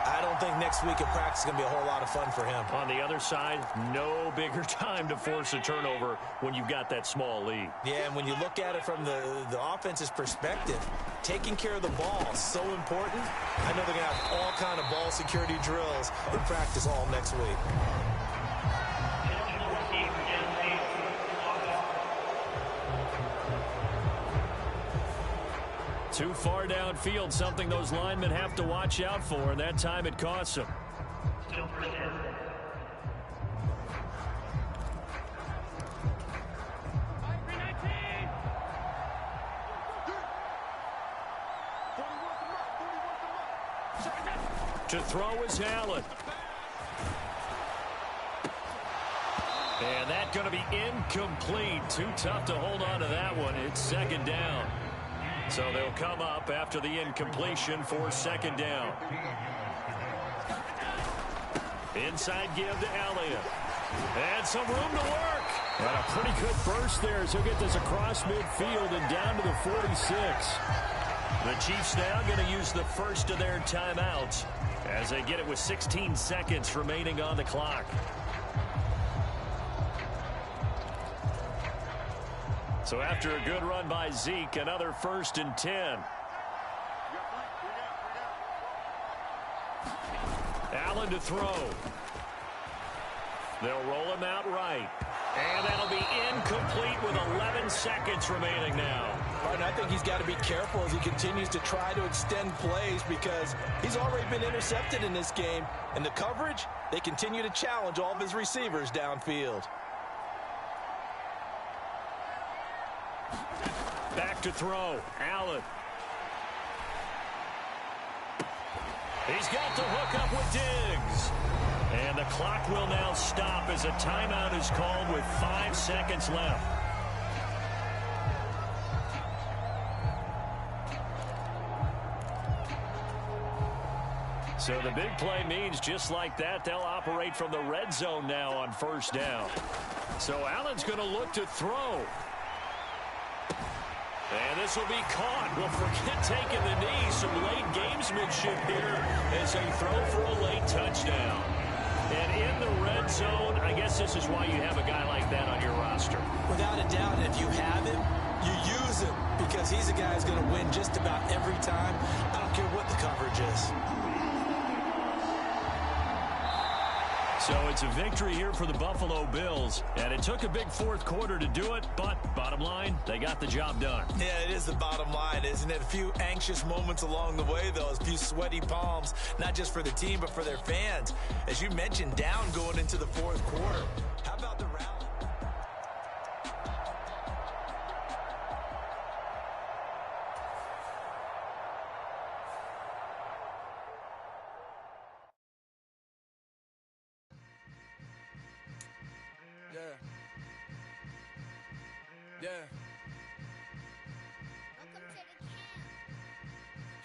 I don't think next week at practice is going to be a whole lot of fun for him. On the other side, no bigger time to force a turnover when you've got that small lead. Yeah, and when you look at it from the offense's perspective, taking care of the ball is so important. I know they're going to have all kind of ball security drills in practice all next week. Too far downfield, something those linemen have to watch out for, and that time it costs them. To throw is Allen. And that's going to be incomplete. Too tough to hold on to that one. It's second down. So they'll come up after the incompletion for second down. Inside give to Elliott. And some room to work. And a pretty good burst there as he'll get this across midfield and down to the 46. The Chiefs now going to use the first of their timeouts as they get it with 16 seconds remaining on the clock. So after a good run by Zeke, another 1st and 10. Allen to throw. They'll roll him out right. And that'll be incomplete with 11 seconds remaining now. And I think he's got to be careful as he continues to try to extend plays because he's already been intercepted in this game. And the coverage, they continue to challenge all of his receivers downfield. Back to throw. Allen. He's got the hook up with Diggs. And the clock will now stop as a timeout is called with 5 seconds left. So the big play means just like that, they'll operate from the red zone now on first down. So Allen's going to look to throw. And this will be caught. Well, forget taking the knee. Some late gamesmanship here as they throw for a late touchdown. And in the red zone, I guess this is why you have a guy like that on your roster. Without a doubt, if you have him, you use him because he's a guy who's going to win just about every time. I don't care what the coverage is. So it's a victory here for the Buffalo Bills, and it took a big fourth quarter to do it, but bottom line, they got the job done. Yeah, it is the bottom line, isn't it? A few anxious moments along the way, though, a few sweaty palms, not just for the team, but for their fans. As you mentioned, down going into the fourth quarter. How about the rally? Yeah.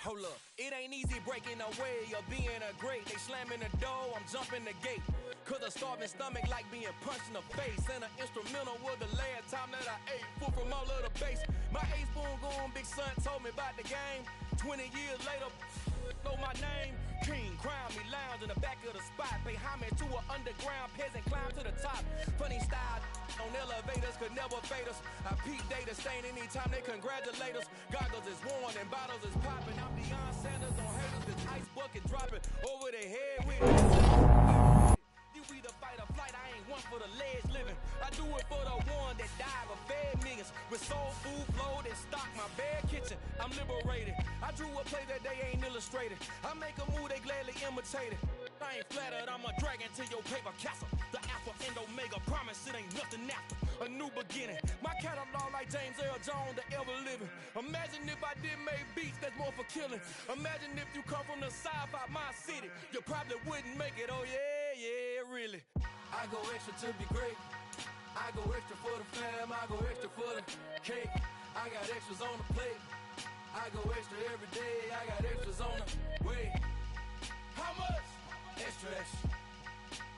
Hold up, it ain't easy breaking away or being a great. They slamming the door, I'm jumping the gate. Cause a starving stomach like being punched in the face. And an instrumental was the last time that I ate food from all of the base. My A-spoon goon, big son told me about the game. 20 years later, know my name. King, crown me, lounge in the back of the spot. Pay homage to an underground peasant, climb to the top. Funny style on elevators could never fade us. I peep data stain anytime they congratulate us. Goggles is worn and bottles is popping. I'm Deion Sanders on haters, this ice bucket dropping over their head with. You be the fight or flight, I ain't one for the ledge living. I do it for the one that died or fed millions with soul food flowed and stocked my bare kitchen. I'm liberated. I drew a play that they ain't illustrated. I make a move they gladly imitated. I ain't flattered, I'm a dragon to your paper castle. The alpha and omega, promise it ain't nothing after. A new beginning. My catalog like James Earl Jones, the ever living. Imagine if I did make beats that's more for killing. Imagine if you come from the south out my city. You probably wouldn't make it, oh yeah, yeah, really. I go extra to be great. I go extra for the fam, I go extra for the cake. I got extras on the plate. I go extra every day, I got extras on the way. How much? Extra, extra.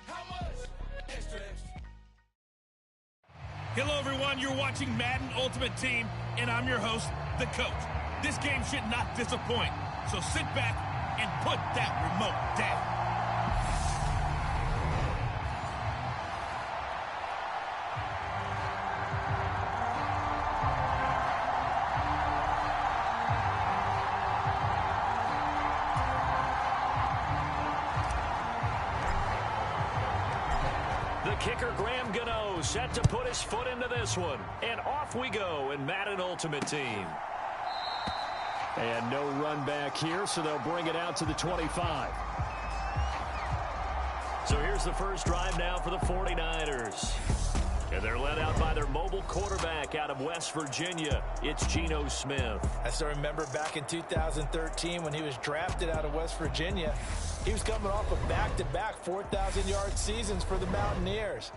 How much? Extra, extra. Hello, everyone. You're watching Madden Ultimate Team, and I'm your host, the coach. This game should not disappoint, so sit back and put that remote down. Kicker Graham Gano set to put his foot into this one. And off we go in Madden Ultimate Team. And no run back here, so they'll bring it out to the 25. So here's the first drive now for the 49ers. And they're led out by their mobile quarterback out of West Virginia. It's Geno Smith. I still remember back in 2013 when he was drafted out of West Virginia. He was coming off of back-to-back 4,000-yard seasons for the Mountaineers.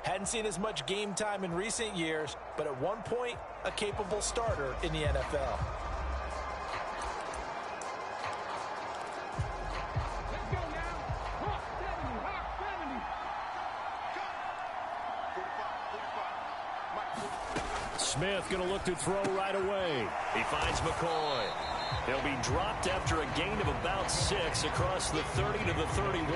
Hadn't seen as much game time in recent years, but at one point, a capable starter in the NFL. Smith going to look to throw right away. He finds McCoy. He'll be dropped after a gain of about 6 across the 30 to the 31.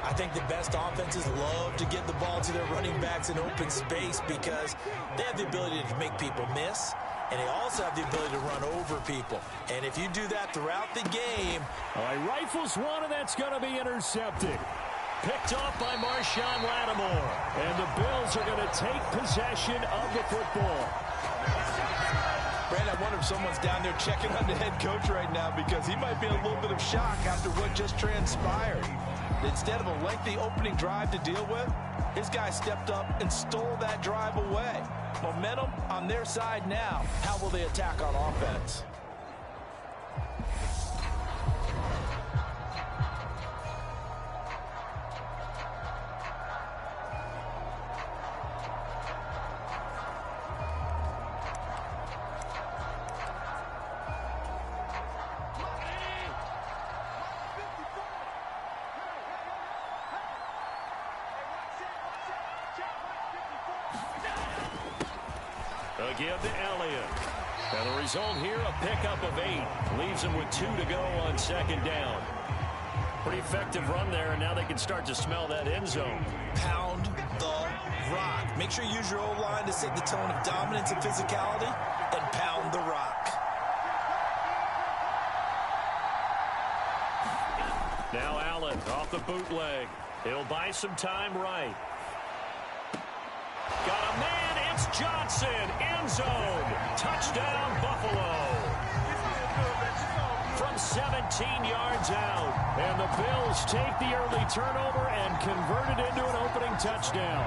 I think the best offenses love to get the ball to their running backs in open space because they have the ability to make people miss, and they also have the ability to run over people. And if you do that throughout the game... All right, rifles one, and that's going to be intercepted. Picked off by Marshawn Lattimore. And the Bills are going to take possession of the football. Brandon, I wonder if someone's down there checking on the head coach right now because he might be in a little bit of shock after what just transpired. Instead of a lengthy opening drive to deal with, his guy stepped up and stole that drive away. Momentum on their side now. How will they attack on offense? Give to Elliott. And the result here, a pickup of 8. Leaves him with 2 to go on second down. Pretty effective run there, and now they can start to smell that end zone. Pound the rock. Make sure you use your O-line to set the tone of dominance and physicality, and pound the rock. Now Allen off the bootleg. He'll buy some time right. Got a man. It's Johnson. End zone. Touchdown, Buffalo. From 17 yards out. And the Bills take the early turnover and convert it into an opening touchdown.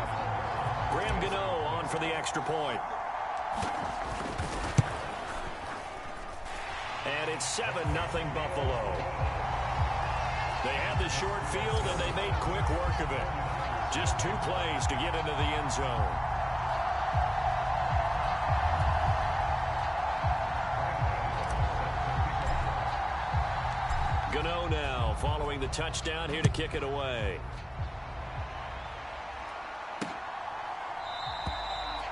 Graham Gano on for the extra point. And it's 7-0 Buffalo. They had the short field, and they made quick work of it. Just 2 plays to get into the end zone. Gano now following the touchdown here to kick it away.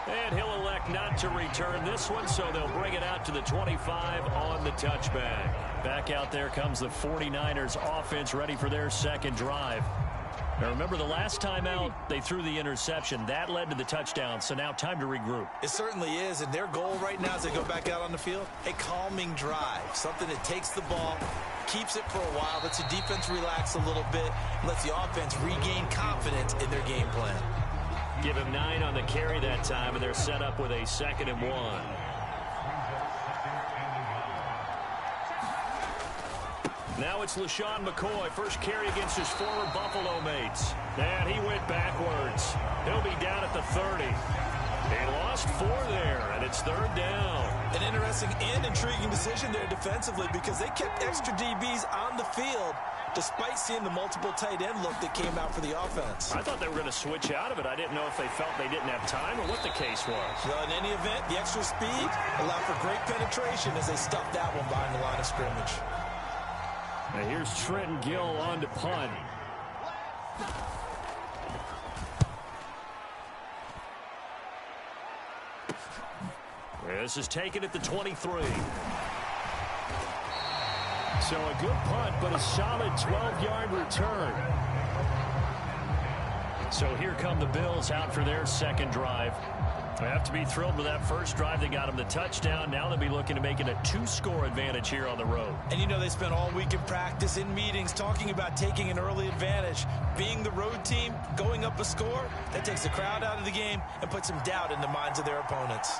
And he'll elect not to return this one, so they'll bring it out to the 25 on the touchback. Back out there comes the 49ers offense ready for their second drive. Now remember, the last time out, they threw the interception. That led to the touchdown, so now time to regroup. It certainly is, and their goal right now as they go back out on the field, a calming drive, something that takes the ball, keeps it for a while, lets the defense relax a little bit, and lets the offense regain confidence in their game plan. Give him 9 on the carry that time, and they're set up with a 2nd and 1. Now it's LaShawn McCoy, first carry against his former Buffalo mates. And he went backwards. He'll be down at the 30. He lost 4 there, and it's 3rd down. An interesting and intriguing decision there defensively because they kept extra DBs on the field despite seeing the multiple tight end look that came out for the offense. I thought they were going to switch out of it. I didn't know if they felt they didn't have time or what the case was. Well, in any event, the extra speed allowed for great penetration as they stuffed that one behind the line of scrimmage. Now here's Trenton Gill on to punt. This is taken at the 23. So a good punt, but a solid 12-yard return. So here come the Bills out for their 2nd drive. They have to be thrilled with that first drive. They got them the touchdown. Now they'll be looking to make it a 2-score advantage here on the road. And you know they spent all week in practice, in meetings, talking about taking an early advantage. Being the road team, going up a score, that takes the crowd out of the game and puts some doubt in the minds of their opponents.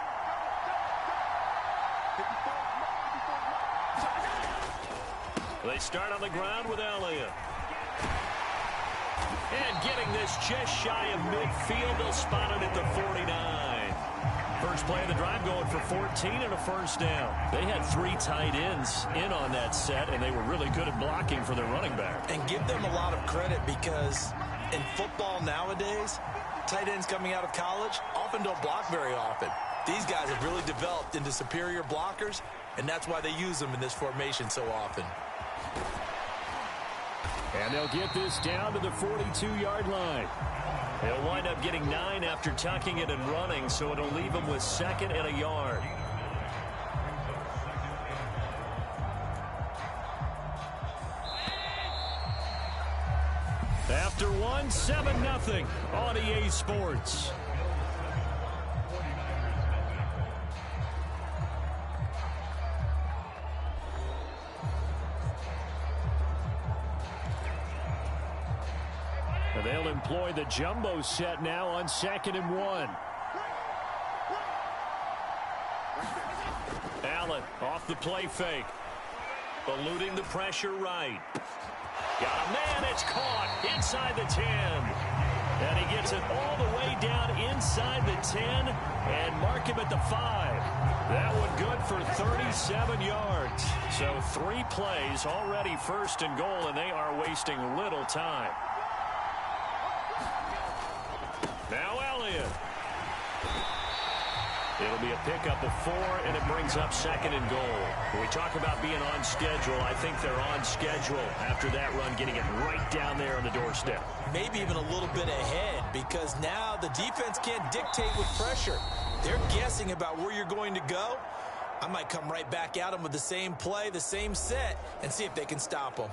They start on the ground with Elliott. And getting this just shy of midfield, they'll spot it at the 49. First play of the drive going for 14 and a 1st down. They had 3 tight ends in on that set, and they were really good at blocking for their running back. And give them a lot of credit because in football nowadays, tight ends coming out of college often don't block very often. These guys have really developed into superior blockers, and that's why they use them in this formation so often. And they'll get this down to the 42-yard line. They'll wind up getting 9 after tucking it and running, so it'll leave them with 2nd and a yard. After 1, 7-0 on EA Sports. They'll employ the jumbo set now on 2nd and 1. Allen off the play fake. Eluding the pressure right. Got a man, it's caught inside the 10. And he gets it all the way down inside the 10 and mark him at the 5. That one good for 37 yards. So 3 plays already 1st and goal, and they are wasting little time. Now Elliott. It'll be a pickup of 4, and it brings up 2nd and goal. When we talk about being on schedule, I think they're on schedule after that run, getting it right down there on the doorstep. Maybe even a little bit ahead because now the defense can't dictate with pressure. They're guessing about where you're going to go. I might come right back at them with the same play, the same set, and see if they can stop them.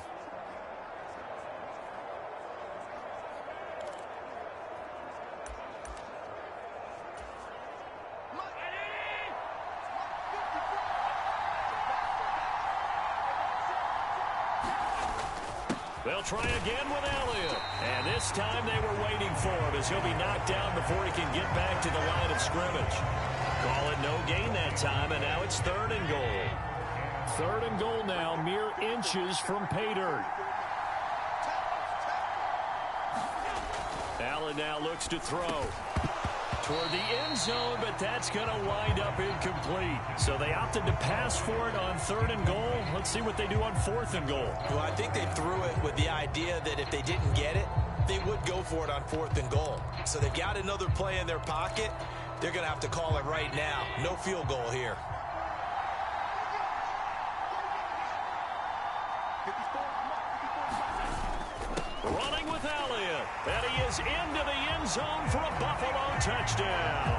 They'll try again with Elliott. And this time they were waiting for him as he'll be knocked down before he can get back to the line of scrimmage. Call it no gain that time, and now it's 3rd and goal. 3rd and goal now, mere inches from pay dirt. Allen now looks to throw toward the end zone, but that's going to wind up incomplete. So they opted to pass for it on 3rd and goal. Let's see what they do on 4th and goal. Well, I think they threw it with the idea that if they didn't get it, they would go for it on 4th and goal. So they've got another play in their pocket. They're going to have to call it right now. No field goal here. Running with Elliott, and he is into the end zone for a Buffalo touchdown.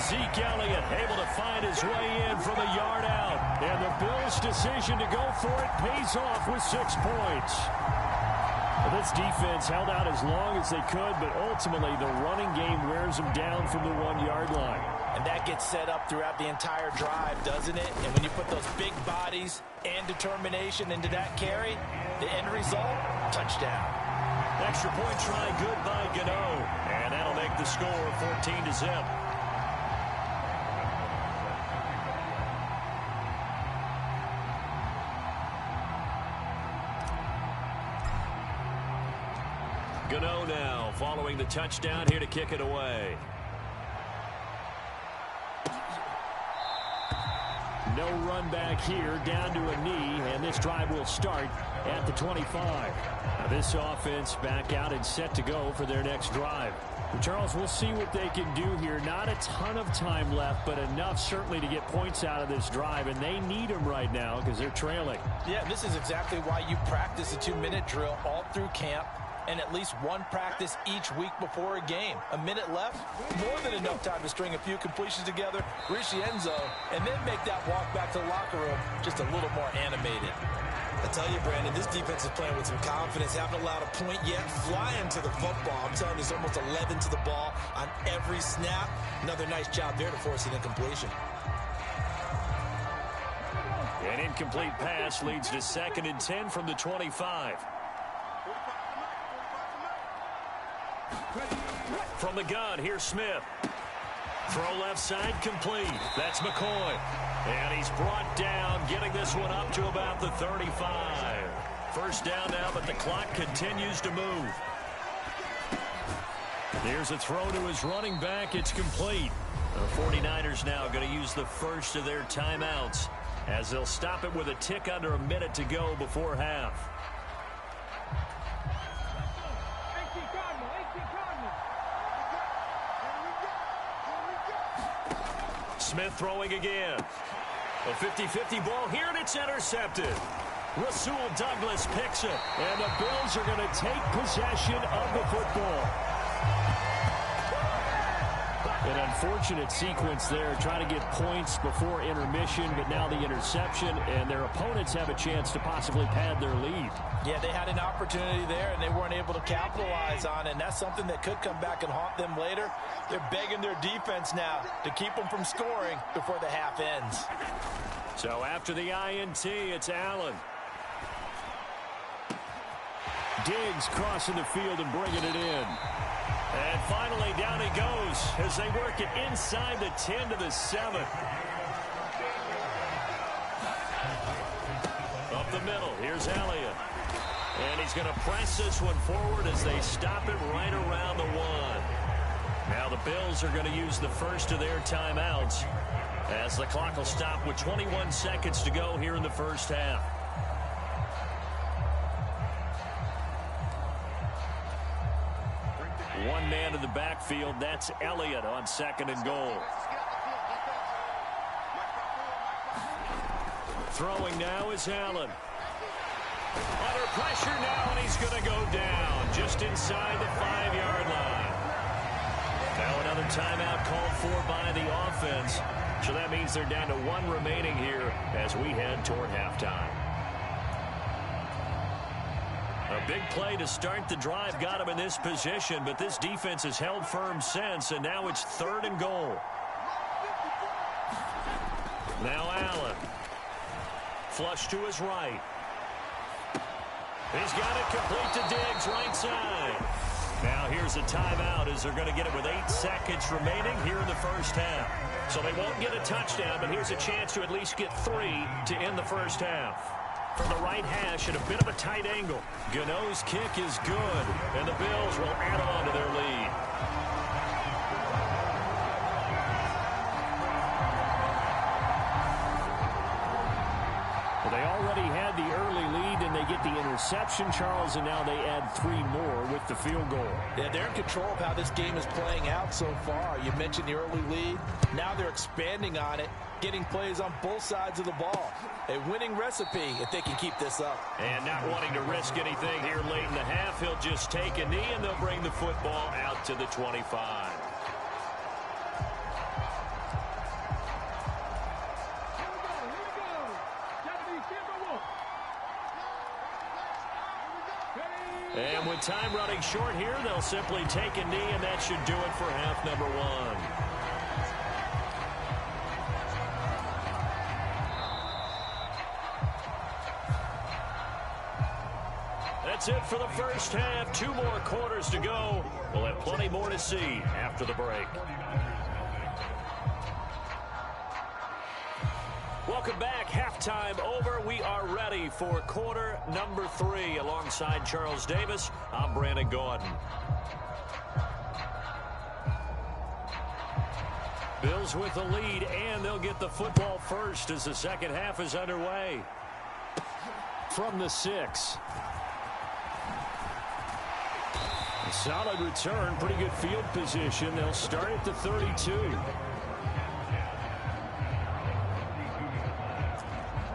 Zeke Elliott able to find his way in from a yard out, and the Bills' decision to go for it pays off with 6 points. Well, this defense held out as long as they could, but ultimately the running game wears them down from the 1-yard line. And that gets set up throughout the entire drive, doesn't it? And when you put those big bodies and determination into that carry, the end result, touchdown. Extra point try good by Gano. And that'll make the score 14-0. Gano now following the touchdown here to kick it away. No run back here, down to a knee, and this drive will start at the 25. Now this offense back out and set to go for their next drive. Charles, we'll see what they can do here. Not a ton of time left, but enough certainly to get points out of this drive, and they need them right now because they're trailing. Yeah, this is exactly why you practice a 2-minute drill all through camp, and at least one practice each week before a game. A minute left, more than enough time to string a few completions together, reach the end zone, and then make that walk back to the locker room just a little more animated. I tell you, Brandon, this defense is playing with some confidence. Haven't allowed a point yet. Flying to the football. I'm telling you, it's almost 11 to the ball on every snap. Another nice job there to force an incompletion. An incomplete pass leads to 2nd and 10 from the 25. From the gun, here's Smith. Throw left side, complete. That's McCoy. And he's brought down, getting this one up to about the 35. First down now, but the clock continues to move. There's a throw to his running back. It's complete. The 49ers now going to use the first of their timeouts as they'll stop it with a tick under a minute to go before half. Smith throwing again. A 50-50 ball here, and it's intercepted. Rasul Douglas picks it, and the Bills are going to take possession of the football. An unfortunate sequence there, trying to get points before intermission, but now the interception, and their opponents have a chance to possibly pad their lead. Yeah, they had an opportunity there, and they weren't able to capitalize on it, and that's something that could come back and haunt them later. They're begging their defense now to keep them from scoring before the half ends. So after the INT, it's Allen. Diggs crossing the field and bringing it in. And finally, down he goes as they work it inside the 10 to the 7. Up the middle, here's Elliott. And he's going to press this one forward as they stop it right around the 1. Now the Bills are going to use the first of their timeouts as the clock will stop with 21 seconds to go here in the first half. One man in the backfield, that's Elliott on 2nd and goal. Throwing now is Allen. Under pressure now, and he's going to go down just inside the 5-yard line. Now another timeout called for by the offense. So that means they're down to 1 remaining here as we head toward halftime. A big play to start the drive got him in this position, but this defense has held firm since, and now it's 3rd and goal. Now Allen. Flush to his right. He's got it complete to Diggs, right side. Now here's a timeout as they're going to get it with 8 seconds remaining here in the first half. So they won't get a touchdown, but here's a chance to at least get 3 to end the first half. From the right hash at a bit of a tight angle. Gano's kick is good, and the Bills will add on to their lead. Well, they already had the early lead, and they get the interception, Charles, and now they add 3 more with the field goal. Yeah, they're in control of how this game is playing out so far. You mentioned the early lead. Now they're expanding on it, getting plays on both sides of the ball. A winning recipe if they can keep this up. And not wanting to risk anything here late in the half, he'll just take a knee, and they'll bring the football out to the 25. And with time running short here, they'll simply take a knee, and that should do it for half number one. That's it for the first half. 2 more quarters to go. We'll have plenty more to see after the break. Welcome back. Halftime over. We are ready for quarter number 3. Alongside Charles Davis, I'm Brandon Gaudin. Bills with the lead, and they'll get the football first as the second half is underway. From the 6. A solid return, pretty good field position. They'll start at the 32.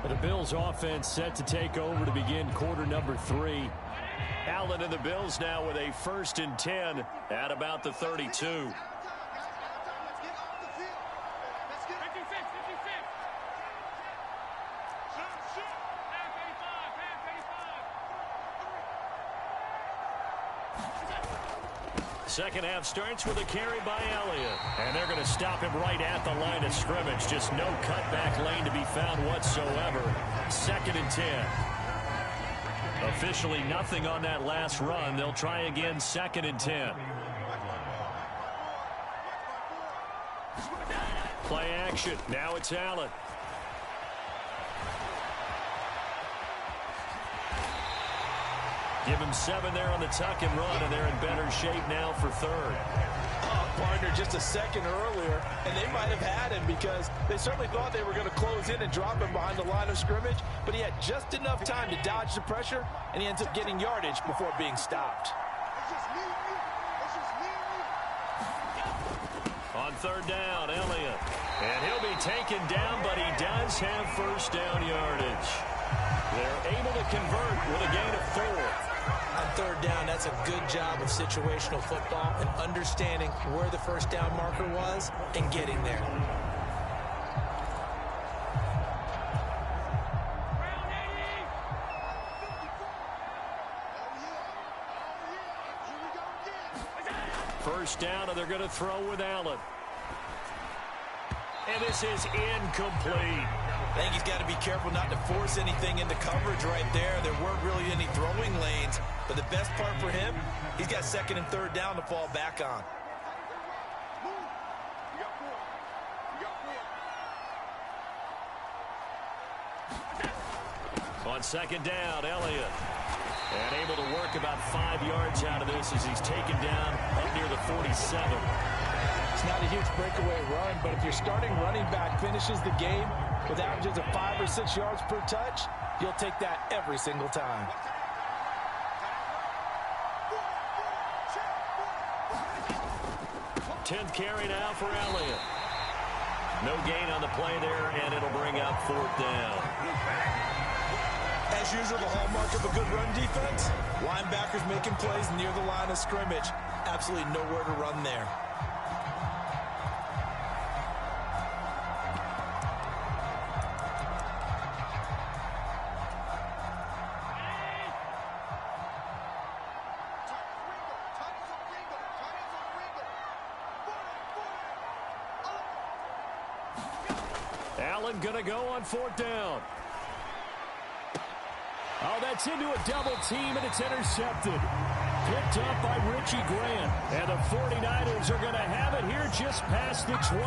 The Bills offense set to take over to begin quarter number 3. Allen and the Bills now with a 1st and 10 at about the 32. Second half starts with a carry by Elliott. And they're going to stop him right at the line of scrimmage. Just no cutback lane to be found whatsoever. 2nd and 10. Officially nothing on that last run. They'll try again 2nd and 10. Play action. Now it's Allen. Give him 7 there on the tuck and run, and they're in better shape now for 3rd. Partner just a second earlier, and they might have had him because they certainly thought they were going to close in and drop him behind the line of scrimmage, but he had just enough time to dodge the pressure, and he ends up getting yardage before being stopped. On 3rd down, Elliott. And he'll be taken down, but he does have 1st down yardage. They're able to convert with a gain of 4. On 3rd down, that's a good job of situational football and understanding where the 1st down marker was and getting there. First down, and they're going to throw with Allen. And this is incomplete. I think he's got to be careful not to force anything into coverage right there. There weren't really any throwing lanes, but the best part for him, he's got 2nd and 3rd down to fall back on. On 2nd down, Elliott. And able to work about 5 yards out of this as he's taken down up near the 47. It's not a huge breakaway run, but if your starting running back finishes the game with averages of 5 or 6 yards per touch, you'll take that every single time. Tenth carry now for Elliott. No gain on the play there, and it'll bring up 4th down. As usual, the hallmark of a good run defense, linebackers making plays near the line of scrimmage. Absolutely nowhere to run there. Allen going to go on 4th down. Oh, that's into a double team, and it's intercepted. Picked up by Richie Grant. And the 49ers are going to have it here just past the 25.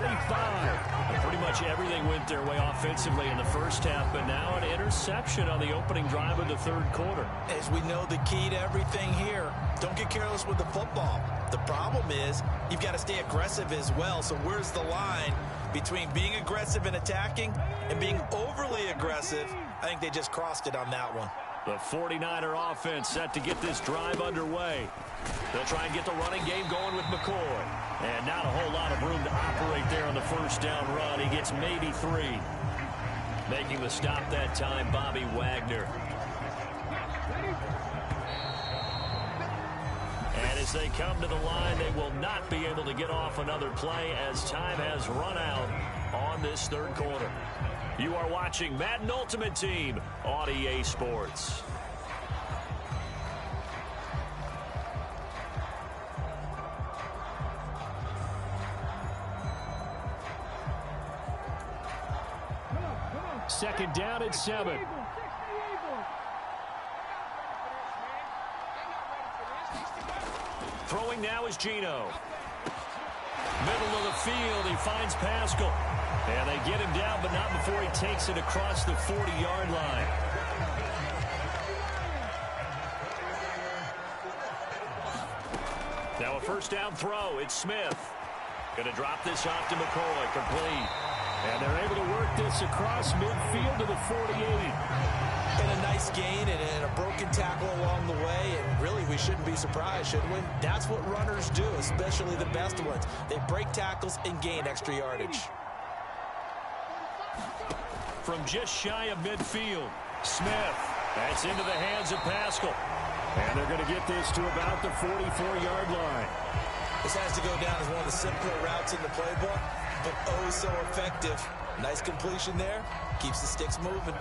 And pretty much everything went their way offensively in the first half, but now an interception on the opening drive of the 3rd quarter. As we know, the key to everything here, don't get careless with the football. The problem is you've got to stay aggressive as well. So where's the line between being aggressive and attacking and being overly aggressive? I think they just crossed it on that one. The 49er offense set to get this drive underway. They'll try and get the running game going with McCoy. And not a whole lot of room to operate there on the 1st down run. He gets maybe 3. Making the stop that time, Bobby Wagner. And as they come to the line, they will not be able to get off another play as time has run out on this 3rd quarter. You are watching Madden Ultimate Team on EA Sports. Second down at 7. Throwing now is Geno. Middle of the field, he finds Pascal. And they get him down, but not before he takes it across the 40-yard line. Now a first down throw. It's Smith. Going to drop this off to McCoy. Complete. And they're able to work this across midfield to the 48. And a nice gain and a broken tackle along the way. And really, we shouldn't be surprised, should we? That's what runners do, especially the best ones. They break tackles and gain extra yardage. From just shy of midfield, Smith. That's into the hands of Pascal. And they're going to get this to about the 44-yard line. This has to go down as one of the simpler routes in the playbook, but oh so effective. Nice completion there. Keeps the sticks moving.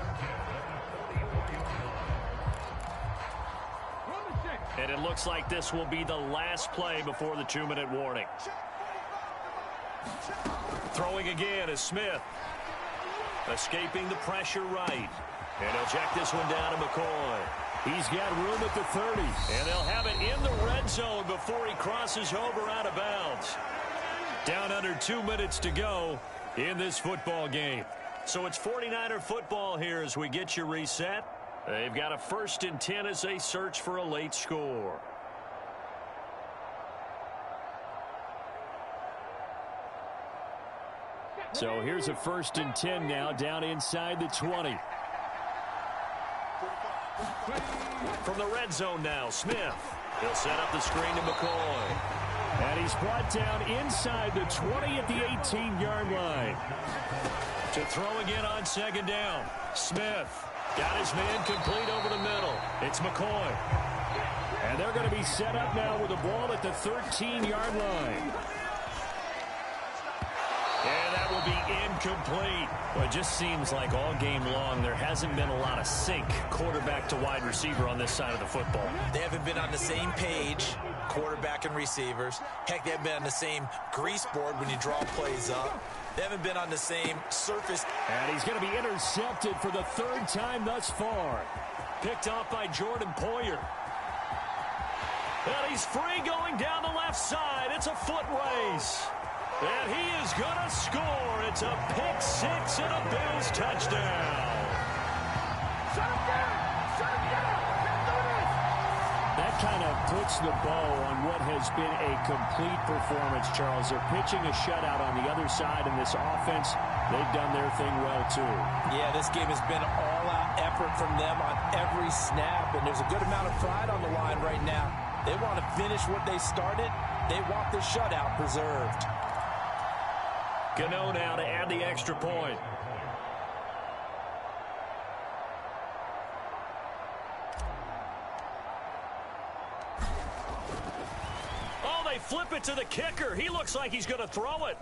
And it looks like this will be the last play before the 2-minute warning. Throwing again is Smith. Escaping the pressure right. And he'll check this one down to McCoy. He's got room at the 30. And they'll have it in the red zone before he crosses over out of bounds. Down under 2 minutes to go in this football game. So it's 49er football here as we get you reset. They've got a 1st and 10 as they search for a late score. So here's a 1st and 10 now down inside the 20. From the red zone now, Smith. He'll set up the screen to McCoy. And he's brought down inside the 20 at the 18-yard line. To throw again on 2nd down. Smith got his man complete over the middle. It's McCoy. And they're going to be set up now with the ball at the 13-yard line. And that will be incomplete. Well, it just seems like all game long there hasn't been a lot of sync quarterback to wide receiver on this side of the football. They haven't been on the same page, quarterback and receivers. Heck, they haven't been on the same grease board when you draw plays up. They haven't been on the same surface. And he's going to be intercepted for the 3rd time thus far. Picked off by Jordan Poyer. And he's free going down the left side. It's a foot race. And he is going to score. It's a pick 6 and a Bills touchdown. That kind of puts the bow on what has been a complete performance, Charles. They're pitching a shutout on the other side in this offense. They've done their thing well, too. Yeah, this game has been all-out effort from them on every snap, and there's a good amount of pride on the line right now. They want to finish what they started. They want the shutout preserved. Gano now to add the extra point. Oh, they flip it to the kicker. He looks like he's going to throw it.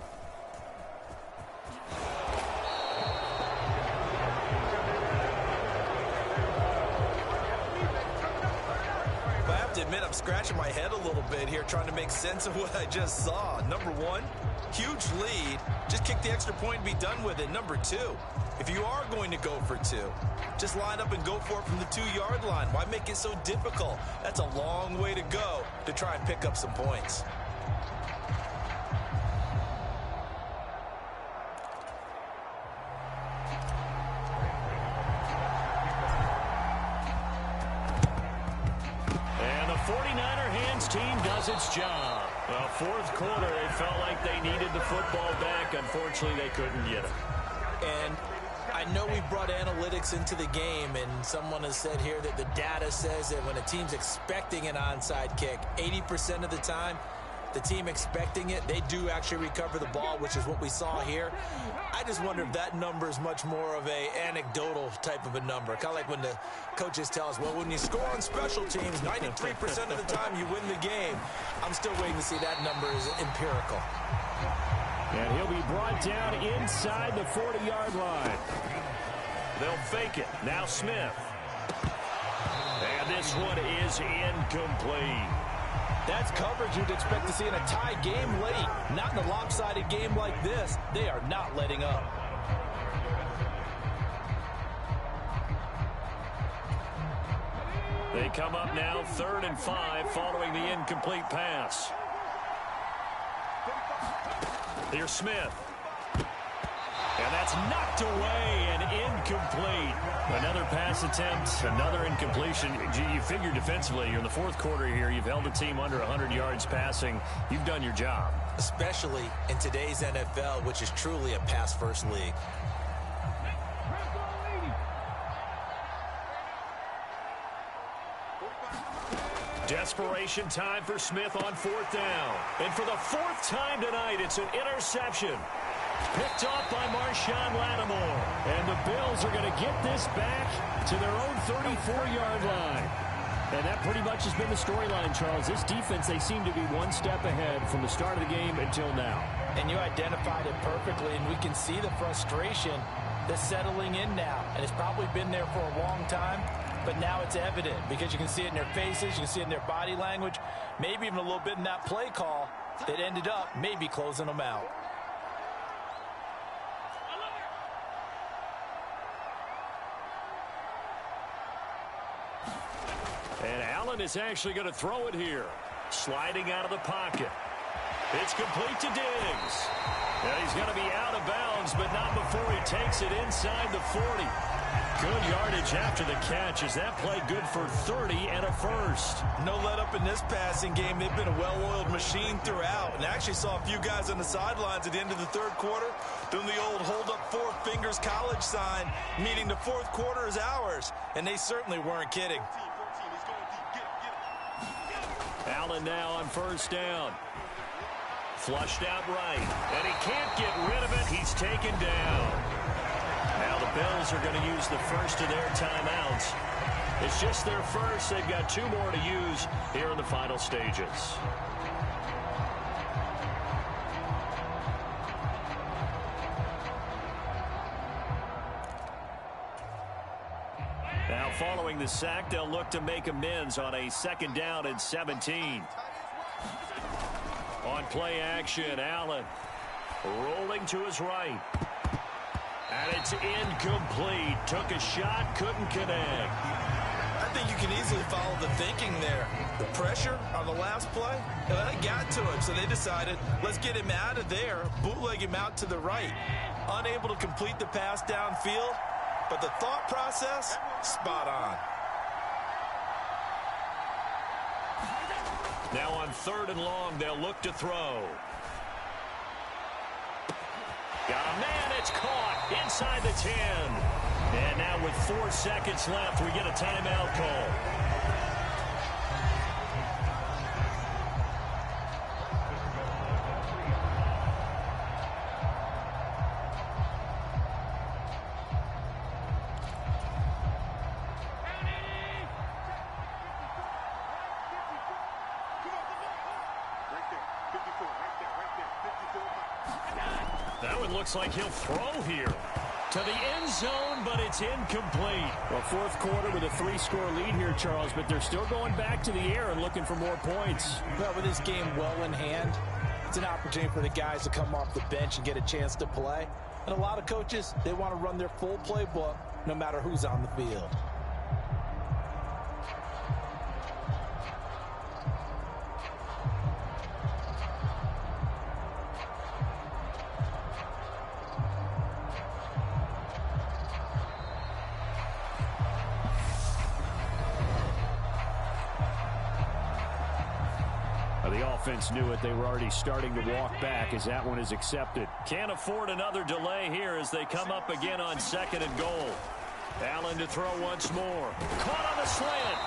I have to admit, I'm scratching my head a little bit here trying to make sense of what I just saw. Number one, huge lead. Just kick the extra point and be done with it. Number two, if you are going to go for 2, just line up and go for it from the 2-yard line. Why make it so difficult? That's a long way to go to try and pick up some points. Team does its job. Well, 4th quarter, it felt like they needed the football back. Unfortunately, they couldn't get it. And I know we brought analytics into the game, and someone has said here that the data says that when a team's expecting an onside kick, 80% of the time, the team expecting it, they do actually recover the ball, which is what we saw here. I just wonder if that number is much more of a anecdotal type of a number. Kind of like when the coaches tell us, well, when you score on special teams, 93% of the time you win the game. I'm still waiting to see that number is empirical. And he'll be brought down inside the 40-yard line. They'll fake it. Now Smith. And this one is incomplete. That's coverage you'd expect to see in a tie game late. Not in a lopsided game like this. They are not letting up. They come up now 3rd and 5 following the incomplete pass. Here's Smith. And that's knocked away and incomplete. Another pass attempt, another incompletion. You figure defensively, you're in the 4th quarter here. You've held the team under 100 yards passing. You've done your job. Especially in today's NFL, which is truly a pass-first league. Desperation time for Smith on 4th down. And for the 4th time tonight, it's an interception. Picked off by Marshawn Lattimore. And the Bills are going to get this back to their own 34-yard line. And that pretty much has been the storyline, Charles. This defense, they seem to be one step ahead from the start of the game until now. And you identified it perfectly, and we can see the frustration that's settling in now. And it's probably been there for a long time, but now it's evident because you can see it in their faces, you can see it in their body language, maybe even a little bit in that play call that ended up maybe closing them out. And Allen is actually going to throw it here. Sliding out of the pocket. It's complete to Diggs. And he's going to be out of bounds, but not before he takes it inside the 40. Good yardage after the catch. Is that play good for 30 and a first? No let up in this passing game. They've been a well-oiled machine throughout. And actually saw a few guys on the sidelines at the end of the 3rd quarter doing the old hold up 4 fingers college sign, meaning the 4th quarter is ours. And they certainly weren't kidding. Allen now on 1st down. Flushed out right. And he can't get rid of it. He's taken down. Now the Bills are going to use the first of their timeouts. It's just their first. They've got 2 more to use here in the final stages. Now following the sack, they'll look to make amends on a 2nd down and 17. On play action, Allen rolling to his right. And it's incomplete. Took a shot, couldn't connect. I think you can easily follow the thinking there. The pressure on the last play, that got to him. So they decided, let's get him out of there, bootleg him out to the right. Unable to complete the pass downfield, but the thought process, spot on. Now on 3rd and long, they'll look to throw. Got a man, it's caught inside the 10. And now with 4 seconds left, we get a timeout call. That one looks like he'll throw here to the end zone, but it's incomplete. Well, 4th quarter with a 3-score lead here, Charles, but they're still going back to the air and looking for more points. Well, with this game well in hand, it's an opportunity for the guys to come off the bench and get a chance to play. And a lot of coaches, they want to run their full playbook no matter who's on the field. The offense knew it. They were already starting to walk back as that one is accepted. Can't afford another delay here as they come up again on 2nd and goal. Allen to throw once more. Caught on the slant.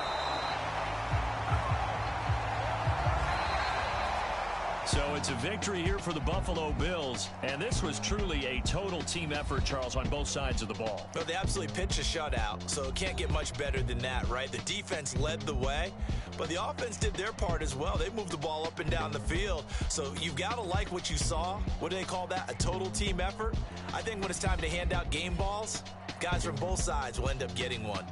So it's a victory here for the Buffalo Bills. And this was truly a total team effort, Charles, on both sides of the ball. Well, they absolutely pitched a shutout, so it can't get much better than that, right? The defense led the way, but the offense did their part as well. They moved the ball up and down the field. So you've got to like what you saw. What do they call that? A total team effort? I think when it's time to hand out game balls, guys from both sides will end up getting one.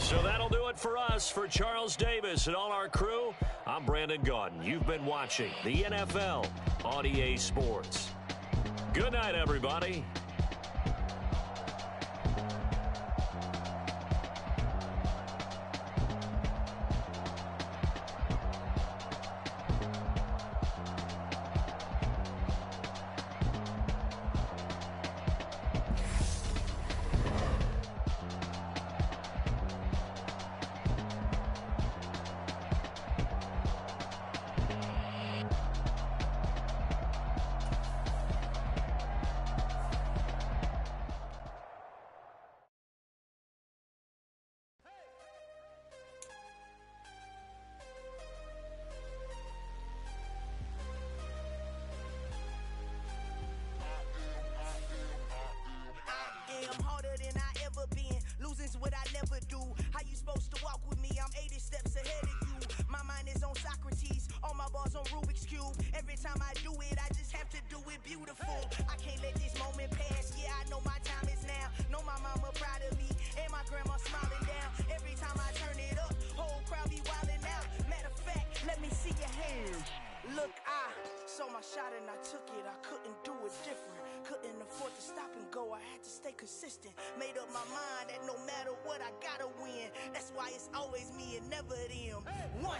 So that'll do it for us. For Charles Davis and all our crew, I'm Brandon Gaudin. You've been watching the NFL on EA Sports. Good night, everybody. What I never do. How you supposed to walk with me? I'm 80 steps ahead of you. My mind is on Socrates, all my bars on Rubik's Cube. Every time I do it, I just have to do it beautiful. I can't let this moment pass. Yeah, I know my time is now. Know my mama proud of me, and my grandma smiling down. Every time I turn it up, whole crowd be wilding out. Matter of fact, let me see your hands. Look, I saw my shot and I took it. I couldn't do it different. Couldn't afford to stop and go. I had to stay consistent. Made up my mind that no matter what, I gotta win. That's why it's always me and never them. One.